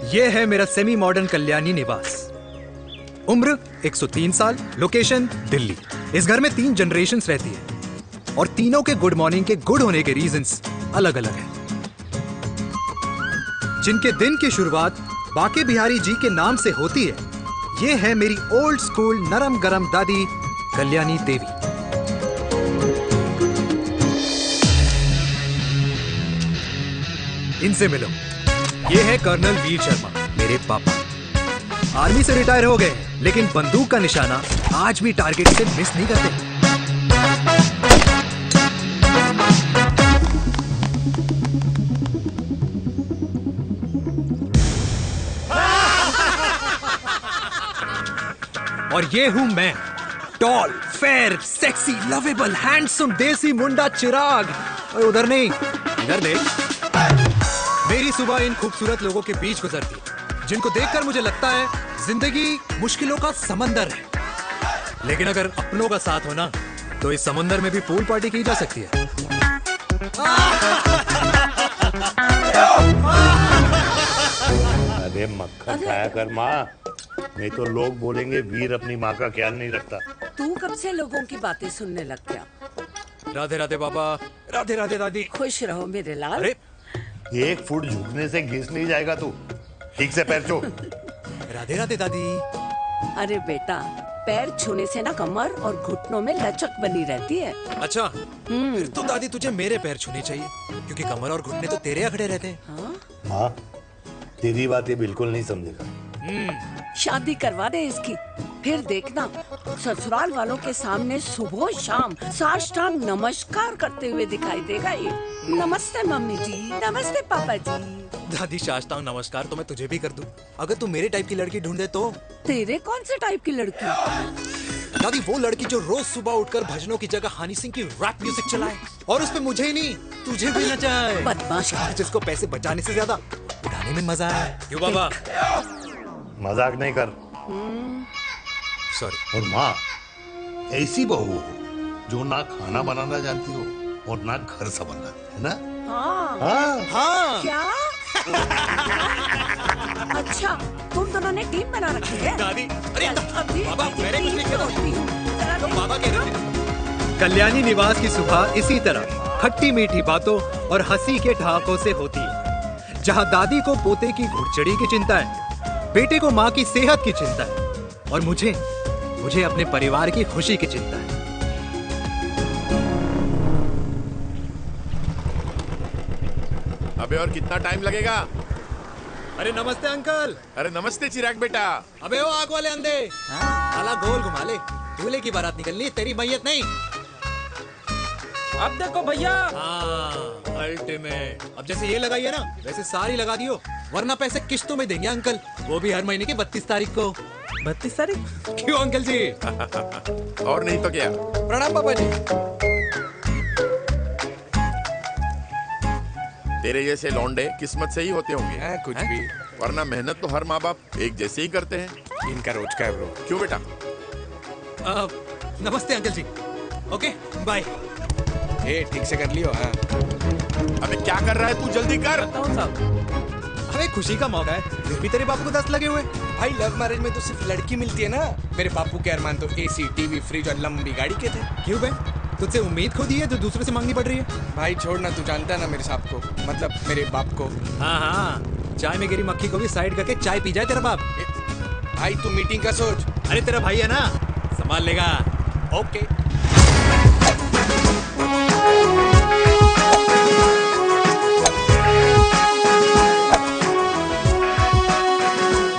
ये है मेरा सेमी मॉडर्न कल्याणी निवास। उम्र 103 साल, लोकेशन दिल्ली। इस घर में 3 जनरेशंस रहती है और तीनों के गुड मॉर्निंग के गुड होने के रीजंस अलग अलग हैं। जिनके दिन की शुरुआत बाके बिहारी जी के नाम से होती है, ये है मेरी ओल्ड स्कूल नरम गरम दादी कल्याणी देवी। इनसे मिलो। ये है कर्नल वीर शर्मा, मेरे पापा। आर्मी से रिटायर हो गए हैं, लेकिन बंदूक का निशाना आज भी टारगेट से मिस नहीं करते। और ये हूं मैं, tall, fair, sexy, lovable, handsome desi मुंडा चिराग। ओए उधर नहीं, इधर देख। मेरी सुबह इन खूबसूरत लोगों के बीच गुजरती है, जिनको देखकर मुझे लगता है जिंदगी मुश्किलों का समंदर है, लेकिन अगर अपनों का साथ हो ना तो इस समंदर में भी पूल पार्टी की जा सकती है। अरे मक्खन खाया कर माँ, नहीं तो लोग बोलेंगे वीर अपनी माँ का ख्याल नहीं रखता। तू कब से लोगों की बातें सुनने लग गया? राधे राधे बाबा, राधे राधे दादी। खुश रहो मेरे लाल। अरे 1 फुट झुकने से घिस नहीं जाएगा तू, ठीक से पैर छू। राधे राधे दादी। अरे बेटा, पैर छूने से ना कमर और घुटनों में लचक बनी रहती है। अच्छा, फिर तो दादी तुझे मेरे पैर छूने चाहिए, क्योंकि कमर और घुटने तो तेरे अखड़े रहते हैं। माँ, तेरी बात ये बिल्कुल नहीं समझेगा। शादी करवा दे इसकी, फिर देखना ससुराल वालों के सामने सुबह शाम साष्टांग नमस्कार करते हुए दिखाई देगा ये। नमस्ते मम्मी जी, नमस्ते पापा जी। दादी साष्टांग नमस्कार तो मैं तुझे भी कर दूं, अगर तू मेरे टाइप की लड़की ढूंढ दे तो। तेरे कौन से टाइप की लड़की? दादी वो लड़की जो रोज सुबह उठकर भजनों की जगह हनी सिंह की रैप म्यूजिक चलाए, और उसपे मुझे ही नहीं तुझे भी नचाए। बदमाश, जिसको पैसे बचाने से ज्यादा उड़ाने में मजा है। क्यों बाबा? मजाक नहीं कर। सॉरी। और माँ, ऐसी बहू हो जो ना खाना बनाना जानती हो और ना घर संभालना, है ना? हाँ। हाँ। क्या? अच्छा, तुम दोनों ने टीम बना रखी है? दादी, अरे बाबा, मैंने कुछ नहीं किया। तो बाबा कह रहे थे। कल्याणी निवास की सुबह इसी तरह खट्टी मीठी बातों और हंसी के ठहाकों से होती है, जहां दादी को पोते की घुड़चड़ी की चिंता है, बेटे को माँ की सेहत की चिंता है, और मुझे अपने परिवार की खुशी की चिंता है। अबे और कितना टाइम लगेगा? अरे नमस्ते अंकल। अरे नमस्ते चिराग बेटा। अबे वो आग वाले अंधे, साला गोल घुमा ले, दूल्हे की बारात निकलनी, तेरी मैयत नहीं। अब देखो भैया। अल्टीमेट। अब जैसे ये लगाई है ना, वैसे सारी लगा दियो, वरना पैसे किस्तों में देंगे अंकल, वो भी हर महीने की 32 तारीख को। 32 तारीख? क्यों अंकल जी? और नहीं तो क्या। प्रणाम पापा जी। तेरे जैसे लौंडे किस्मत से ही होते होंगे। कुछ भी, वरना मेहनत तो हर माँ बाप एक जैसे ही करते हैं। इनका रोज का है ब्रो। क्यों बेटा? नमस्ते अंकल जी। Okay bye. ठीक से कर लियो। हाँ। अबे क्या कर रहा है तू, जल्दी कर। अबे खुशी का मौका है, फिर भी तेरे बापू को 10 लगे हुए। भाई लव मैरिज में तो सिर्फ लड़की मिलती है ना। मेरे बापू के अरमान तो एसी, टीवी, फ्रिज और लंबी गाड़ी के थे। क्यों बे? तुझसे उम्मीद खो दी है जो दूसरे से मांगनी पड़ रही है? भाई छोड़ना, तू जानता है ना मेरे साहब को, मतलब मेरे बाप को। हाँ, चाय में गिरी मक्खी को भी साइड करके चाय पी जाए तेरा बाप। भाई तू मीटिंग का सोच। अरे तेरा भाई है ना, संभाल लेगा। ओके।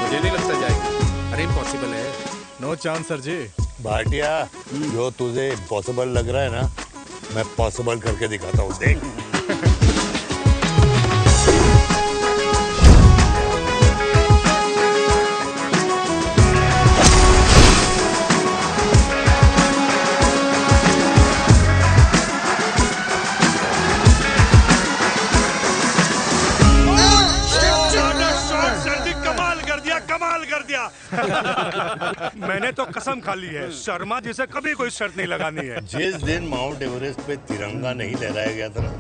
मुझे नहीं लगता जाएगी। अरे इम्पॉसिबल है। नो चांस सर जी। भाटिया, जो तुझे इम्पॉसिबल लग रहा है ना, मैं पॉसिबल करके दिखाता हूँ, देख। मैंने तो कसम खा ली है, शर्मा जी से कभी कोई शर्त नहीं लगानी है। जिस दिन माउंट एवरेस्ट पे तिरंगा नहीं लहराया गया था ना,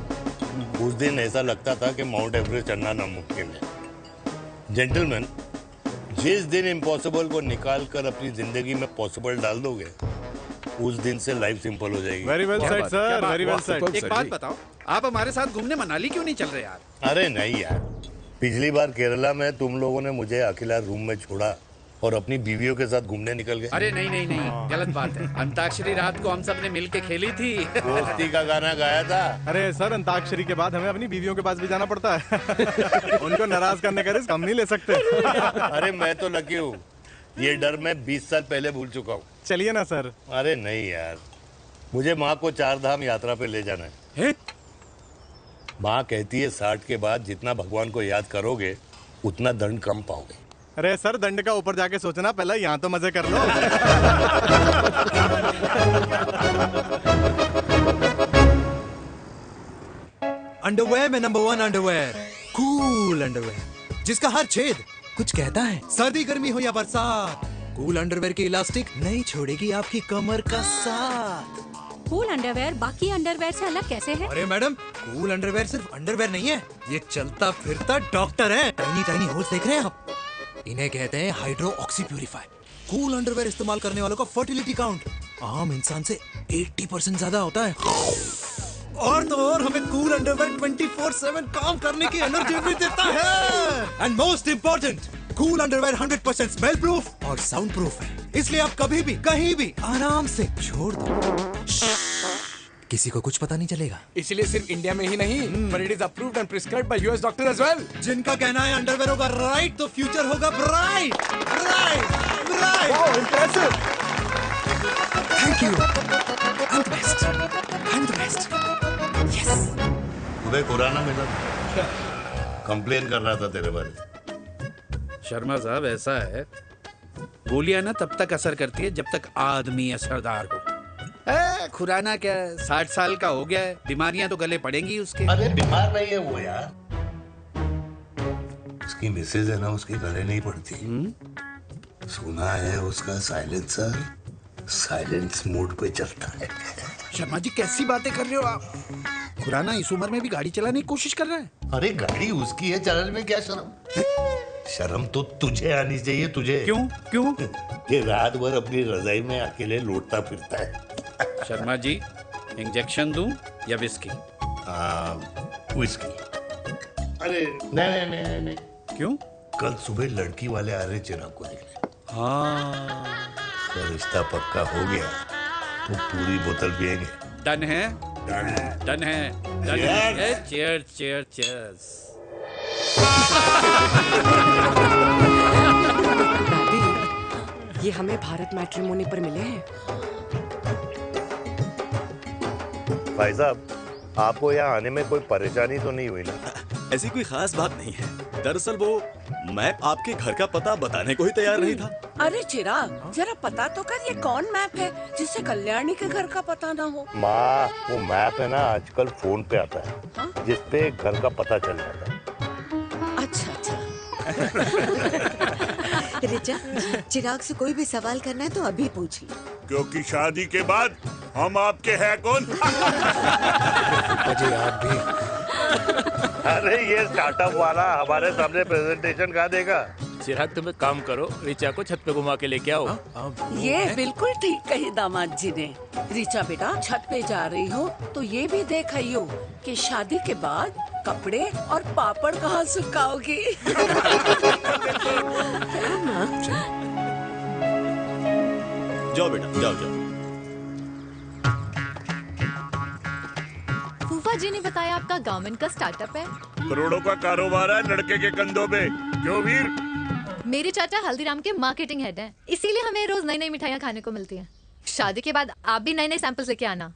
उस दिन ऐसा लगता था कि माउंट एवरेस्ट चढ़ना नामुमकिन है। जेंटलमैन, जिस दिन इम्पॉसिबल को निकाल कर अपनी जिंदगी में पॉसिबल डाल दोगे, उस दिन से लाइफ सिंपल हो जाएगी। Very well said sir, very well said. एक बात बताओ, आप हमारे साथ घूमने मनाली क्यों नहीं चल रहे यार? अरे नहीं यार, पिछली बार केरला में तुम लोगों ने मुझे अकेला रूम में छोड़ा और अपनी बीवियों के साथ घूमने निकल गए। अरे नहीं नहीं नहीं, गलत बात है। अंताक्षरी रात को हम सब ने मिल के खेली थी। दोस्ती का गाना गाया था। अरे सर, अंताक्षरी के बाद हमें अपनी बीवियों के पास भी जाना पड़ता है। उनको नाराज करने का रिस्क हम नहीं ले सकते। अरे मैं तो लकी हूँ, ये डर मैं 20 साल पहले भूल चुका हूँ। चलिए ना सर। अरे नहीं यार, मुझे माँ को 4 धाम यात्रा पे ले जाना है। माँ कहती है 60 के बाद जितना भगवान को याद करोगे उतना दंड कम पाओगे। अरे सर, दंड का ऊपर जाके सोचना, पहले यहाँ तो मजे कर लो। अंडरवेयर में नंबर 1 अंडरवेयर, कूल अंडरवेयर, जिसका हर छेद कुछ कहता है। सर्दी गर्मी हो या बरसात, कूल अंडरवेयर की इलास्टिक नहीं छोड़ेगी आपकी कमर का साथ। कूल अंडरवेयर बाकी अंडरवेयर से अलग कैसे है? अरे मैडम, कूल अंडरवेयर सिर्फ अंडरवेयर नहीं है, ये चलता फिरता डॉक्टर है। टाइनी टाइनी होल्स देख रहे हैं आप? इन्हें कहते हैं hydro oxy purifier. Cool underwear इस्तेमाल करने वालों का फर्टिलिटी काउंट आम इंसान से 80% ज्यादा होता है। और तो और हमें कूल अंडरवेयर 24/7 काम करने की एनर्जी भी देता है। And most important, cool underwear 100% smell proof और साउंड प्रूफ है, इसलिए आप कभी भी कहीं भी आराम से छोड़ दो, किसी को कुछ पता नहीं चलेगा। इसीलिए सिर्फ इंडिया में ही नहीं, but it is approved and prescribed by US doctor as well. जिनका कहना है अंडरवेयर होगा राइट तो फ्यूचर होगा bright, bright, bright. Wow, impressive. Thank you. I'm the best. I'm the best. Yes. तुम्हें खुराना मिला, कंप्लेन कर रहा था तेरे बारे। शर्मा साहब, ऐसा है, गोलियां ना तब तक असर करती है जब तक आदमी असरदार हो। खुराना क्या, 60 साल का हो गया है, बीमारियां तो गले पड़ेंगी उसके। अरे बीमार नहीं है वो यार, उसकी मिसेज है ना, उसके गले नहीं पड़ती। सुना है उसका साइलेंसर साइलेंस मोड पे चलता है। शर्मा जी, कैसी बातें कर रहे हो आप? खुराना इस उम्र में भी गाड़ी चलाने की कोशिश कर रहा है। अरे गाड़ी उसकी है, चलाने में क्या शर्म? शर्म तो तुझे आनी चाहिए, तुझे। क्यों? क्यों? ये रात भर अपनी रजाई में अकेले लौटता फिरता है। शर्मा जी, इंजेक्शन दूं या विस्की? विस्की। अरे नहीं नहीं नहीं नहीं। क्यों? कल सुबह लड़की वाले आ रहे चिराग को देखने। हाँ, तो रिश्ता पक्का हो गया तो पूरी बोतल पिएंगे। डन है? डन है, डन है, डन है। Cheers, cheers, cheers. दादी, ये हमें भारत मैट्रिमोनी पर मिले हैं। भाई साहब, आपको यहाँ आने में कोई परेशानी तो नहीं हुई ना? ऐसी कोई खास बात नहीं है। दरअसल वो मैप आपके घर का पता बताने को ही तैयार नहीं था। अरे चिराग, जरा पता तो कर ये कौन मैप है जिससे कल्याणी के घर का पता ना हो। माँ, वो मैप है ना आजकल फोन पे आता है, जिसपे घर का पता चल जाता है। अच्छा अच्छा। रिचा, चिराग से कोई भी सवाल करना है तो अभी पूछ लो, क्योंकि शादी के बाद हम आपके हैं कौन? अजय आप भी। अरे ये स्टार्टअप वाला हमारे सामने प्रेजेंटेशन कहाँ देगा? चिराग, तुम एक काम करो, रिचा को छत पे घुमा के लेके आओ। ये बिल्कुल ठीक कही दामाद जी ने। रिचा बेटा, छत पे जा रही हो तो ये भी देख आइयो कि शादी के बाद कपड़े और पापड़ कहाँ सुखाओगी। जाओ बेटा, जाओ जाओ। फूफा जी ने बताया आपका गवर्नमेंट का स्टार्टअप है। करोड़ों का कारोबार है लड़के के कंधों पे। क्यों वीर? मेरे चाचा हल्दीराम के मार्केटिंग हेड हैं, इसीलिए हमें रोज नई नई मिठाइयाँ खाने को मिलती हैं। शादी के बाद आप भी नए नए सैंपल्स लेके आना।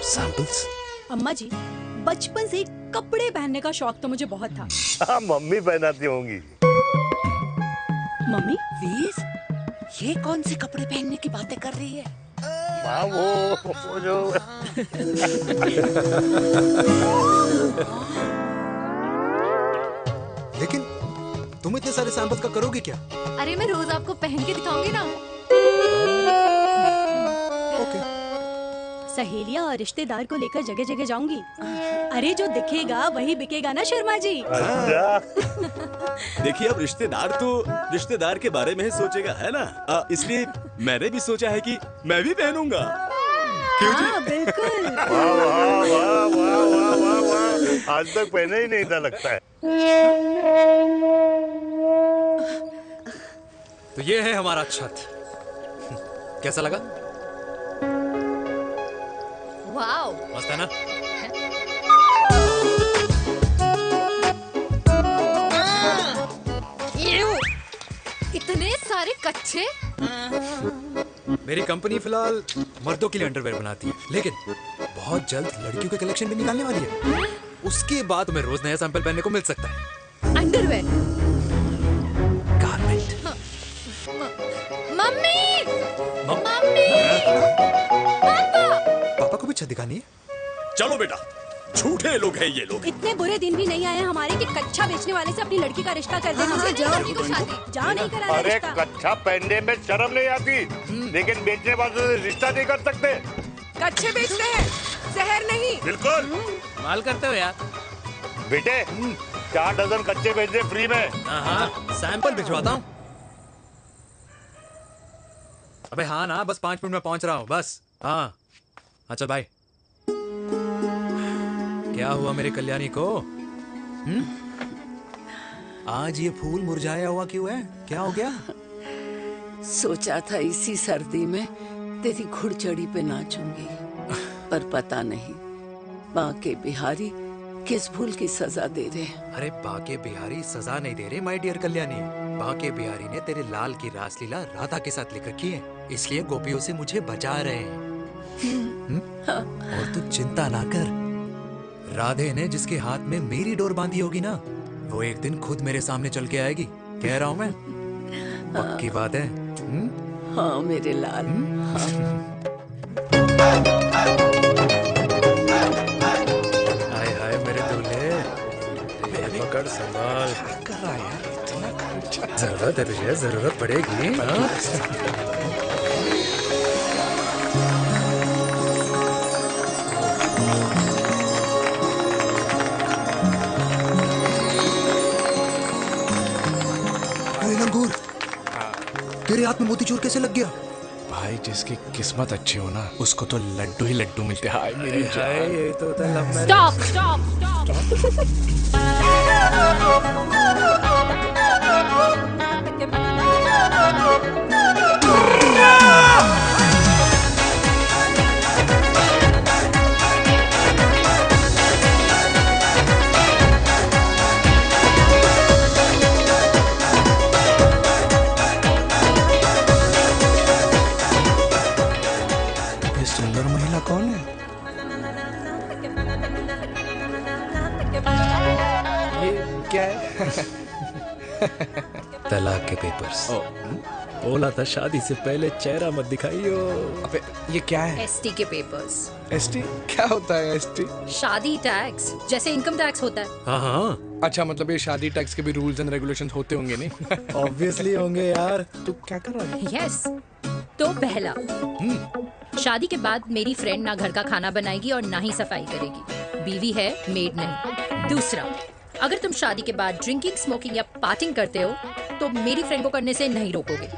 सैंपल्स? अम्मा जी, बचपन से कपड़े पहनने का शौक तो मुझे बहुत था। हाँ, मम्मी पहनाती होंगी। मम्मी? वीर, ये कौन से कपड़े पहनने की बातें कर रही है? माँ, वो जो लेकिन तुम इतने सारे सैंपल्स का करोगे क्या? अरे मैं रोज आपको पहन के दिखाऊंगी ना। सहेलियां और रिश्तेदार को लेकर जगह जगह जाऊंगी। अरे जो दिखेगा वही बिकेगा ना शर्मा जी। देखिए, अब रिश्तेदार तो रिश्तेदार के बारे में ही सोचेगा, है ना? इसलिए मैंने भी सोचा है कि मैं भी पहनूंगा। क्यों जी? हाँ, बिल्कुल। वाह वाह वाह वाह वाह वाह वाह, आज तक पहने ही नहीं था लगता है। तो ये है हमारा छत, कैसा लगा? वाओ, मस्त है ना? इतने सारे कच्चे। मेरी कंपनी फिलहाल मर्दों के लिए अंडरवेयर बनाती है, लेकिन बहुत जल्द लड़कियों के कलेक्शन भी निकालने वाली है। उसके बाद तुम्हें रोज नया सैंपल पहनने को मिल सकता है। अंडरवेयर? गारमेंट। मम्मी, मम्मी, पापा। पापा को भी छत दिखानी है? चलो बेटा, झूठे लोग हैं ये लोग। इतने बुरे दिन भी नहीं आए हमारे कि कच्चा बेचने वाले से अपनी लड़की का रिश्ता कर दे। मुझे नहीं करनी कोई शादी, जाओ नहीं करा अरे रिश्ता। कच्चा पहनने में शर्म नहीं आती, लेकिन बेचने वालों से रिश्ता नहीं कर सकते। कच्चे बेचते हैं, जहर नहीं। बिल्कुल माल करते हो यार। बेटे 4 डजन कच्चे भेज दे फ्री में। हाँ, सैंपल भिजवाता हूँ। अबे हाँ ना, बस 5 मिनट में पहुंच रहा हूँ बस। हाँ अच्छा भाई। क्या हुआ मेरे कल्याणी को? आज ये फूल मुरझाया हुआ क्यों है? क्या हो गया? सोचा था इसी सर्दी में तेरी घुड़चड़ी पे नाचूंगी, पर पता नहीं बाके बिहारी किस भूल की सजा दे रहे हैं। अरे बाके बिहारी सजा नहीं दे रहे माय डियर कल्याणी। बाके बिहारी ने तेरे लाल की रासलीला राधा के साथ लिख रखी है, इसलिए गोपियों से मुझे बचा रहे हैं। और तू चिंता ना कर, राधे ने जिसके हाथ में मेरी डोर बांधी होगी ना, वो एक दिन खुद मेरे सामने चल के आएगी। कह रहा हूँ मैं, पक्की बात है। हाँ मेरे लाल। हाय हाय मेरे दूल्हे, ये पकड़ संभाल। कर रहा है यार, इतना खर्चा। जरूरत है तुझे, जरूरत पड़ेगी। हाँ? लंगूर, तेरे हाथ में मोतीचूर कैसे लग गया? भाई जिसकी किस्मत अच्छी हो ना, उसको तो लड्डू ही लड्डू मिलते हैं। हाय मेरी हाय, ये तो होता है लव मैरिज। स्टॉप स्टॉप ये सुंदर महिला कौन है? ये क्या है? तलाक के पेपर्स। बोला था शादी से पहले चेहरा मत दिखाइयो। अबे ये क्या है? एसटी के पेपर्स। एसटी क्या होता है? एसटी शादी टैक्स, जैसे इनकम टैक्स होता है। हाँ हाँ। अच्छा मतलब ये शादी टैक्स के भी रूल्स एंड रेगुलेशंस होते होंगे नहीं? ऑब्वियसली होंगे यार। तू क्या कर रहा है? यस। तो पहला, शादी के बाद मेरी फ्रेंड ना घर का खाना बनाएगी और ना ही सफाई करेगी, बीवी है, मेड नहीं। दूसरा, अगर तुम शादी के बाद ड्रिंकिंग, स्मोकिंग या पार्टिंग करते हो तो मेरी फ्रेंड को करने से नहीं रोकोगे।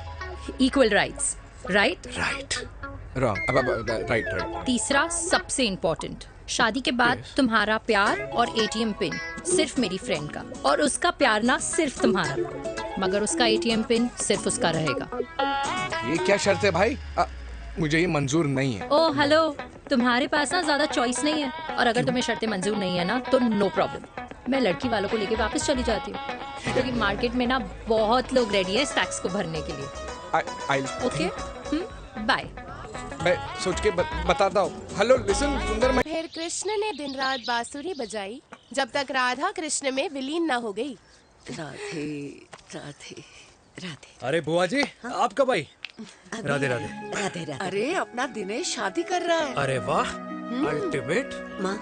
Equal rights, right? Right. Wrong. अब राइट राइट। तीसरा, सबसे इम्पोर्टेंट, शादी के बाद तुम्हारा प्यार और एटीएम पिन सिर्फ मेरी फ्रेंड का, और उसका प्यार ना सिर्फ तुम्हारा, मगर उसका एटीएम पिन सिर्फ उसका रहेगा। ये क्या शर्त है भाई? मुझे ये मंजूर नहीं है। ओ हेलो, तुम्हारे पास ना ज्यादा चॉइस नहीं है, और अगर तुम्हें शर्तें मंजूर नहीं है ना तो नो प्रॉब्लम, मैं लड़की वालों को लेके वापस चली जाती हूँ, क्योंकि मार्केट में ना बहुत लोग रेडी है इस टैक्स को भरने के लिए। Okay bye. मैं सोच के बताता हूँ। हेलो लिसन सुंदर। फिर कृष्ण ने दिन रात बांसुरी बजाई जब तक राधा कृष्ण में विलीन न हो गई। राधे राधे राधे। अरे बुआ जी, आप कब आई? राधे राधे। राधे राधे। अरे अपना दिनेश शादी कर रहा है। अरे वाह, अल्टीमेट। माँ,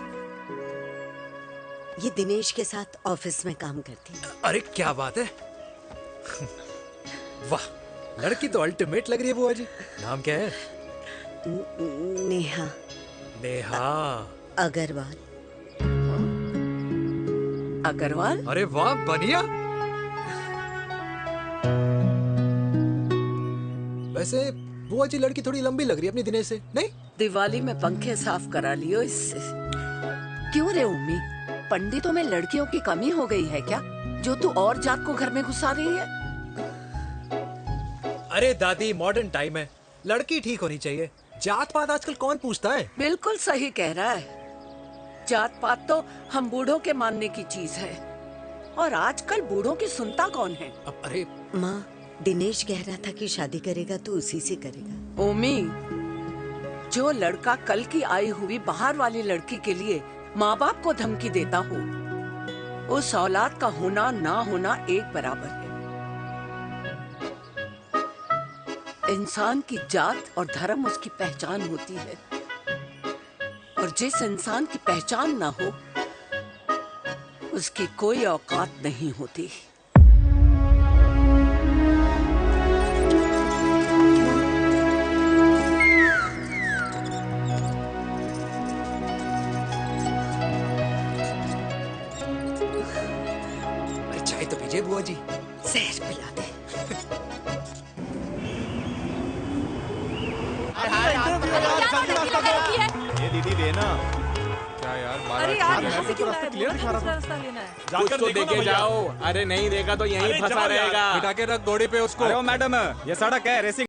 ये दिनेश के साथ ऑफिस में काम करती है। अरे क्या बात है। वाह, लड़की तो अल्टीमेट लग रही है बुआ जी। नाम क्या है? नेहा। नेहा अग्रवाल। अग्रवाल? अरे वाह, बढ़िया। वैसे बुआ जी लड़की थोड़ी लंबी लग रही है अपनी दिनेश से, नहीं? दिवाली में पंखे साफ करा लियो इससे। क्यों रे उम्मी, पंडितों में लड़कियों की कमी हो गई है क्या, जो तू और जात को घर में घुसा रही है? अरे दादी, मॉडर्न टाइम है, लड़की ठीक होनी चाहिए। जात पात आजकल कौन पूछता है? बिल्कुल सही कह रहा है। जात पात तो हम बूढ़ों के मानने की चीज है, और आजकल बूढ़ों की सुनता कौन है? अरे माँ, दिनेश कह रहा था कि शादी करेगा तो उसी से करेगा। ओमी, जो लड़का कल की आई हुई बाहर वाली लड़की के लिए माँ बाप को धमकी देता हो, उस औलाद का होना ना होना एक बराबर है। इंसान की जात और धर्म उसकी पहचान होती है, और जिस इंसान की पहचान ना हो उसकी कोई औकात नहीं होती। चाय तो भेजे बुआ जी। जहर पिला दे। ये दीदी देना। क्या यार अरे यार यहाँ से क्यों आए? क्लियर दिखा दूसरा रहा रास्ता लेना है। था कुछ तो देके जाओ। अरे नहीं देखा तो यहीं फंसा रहेगा। बिठा के रख घोड़ी पे उसको। अरे वो मैडम, ये सड़क है, रेसिंग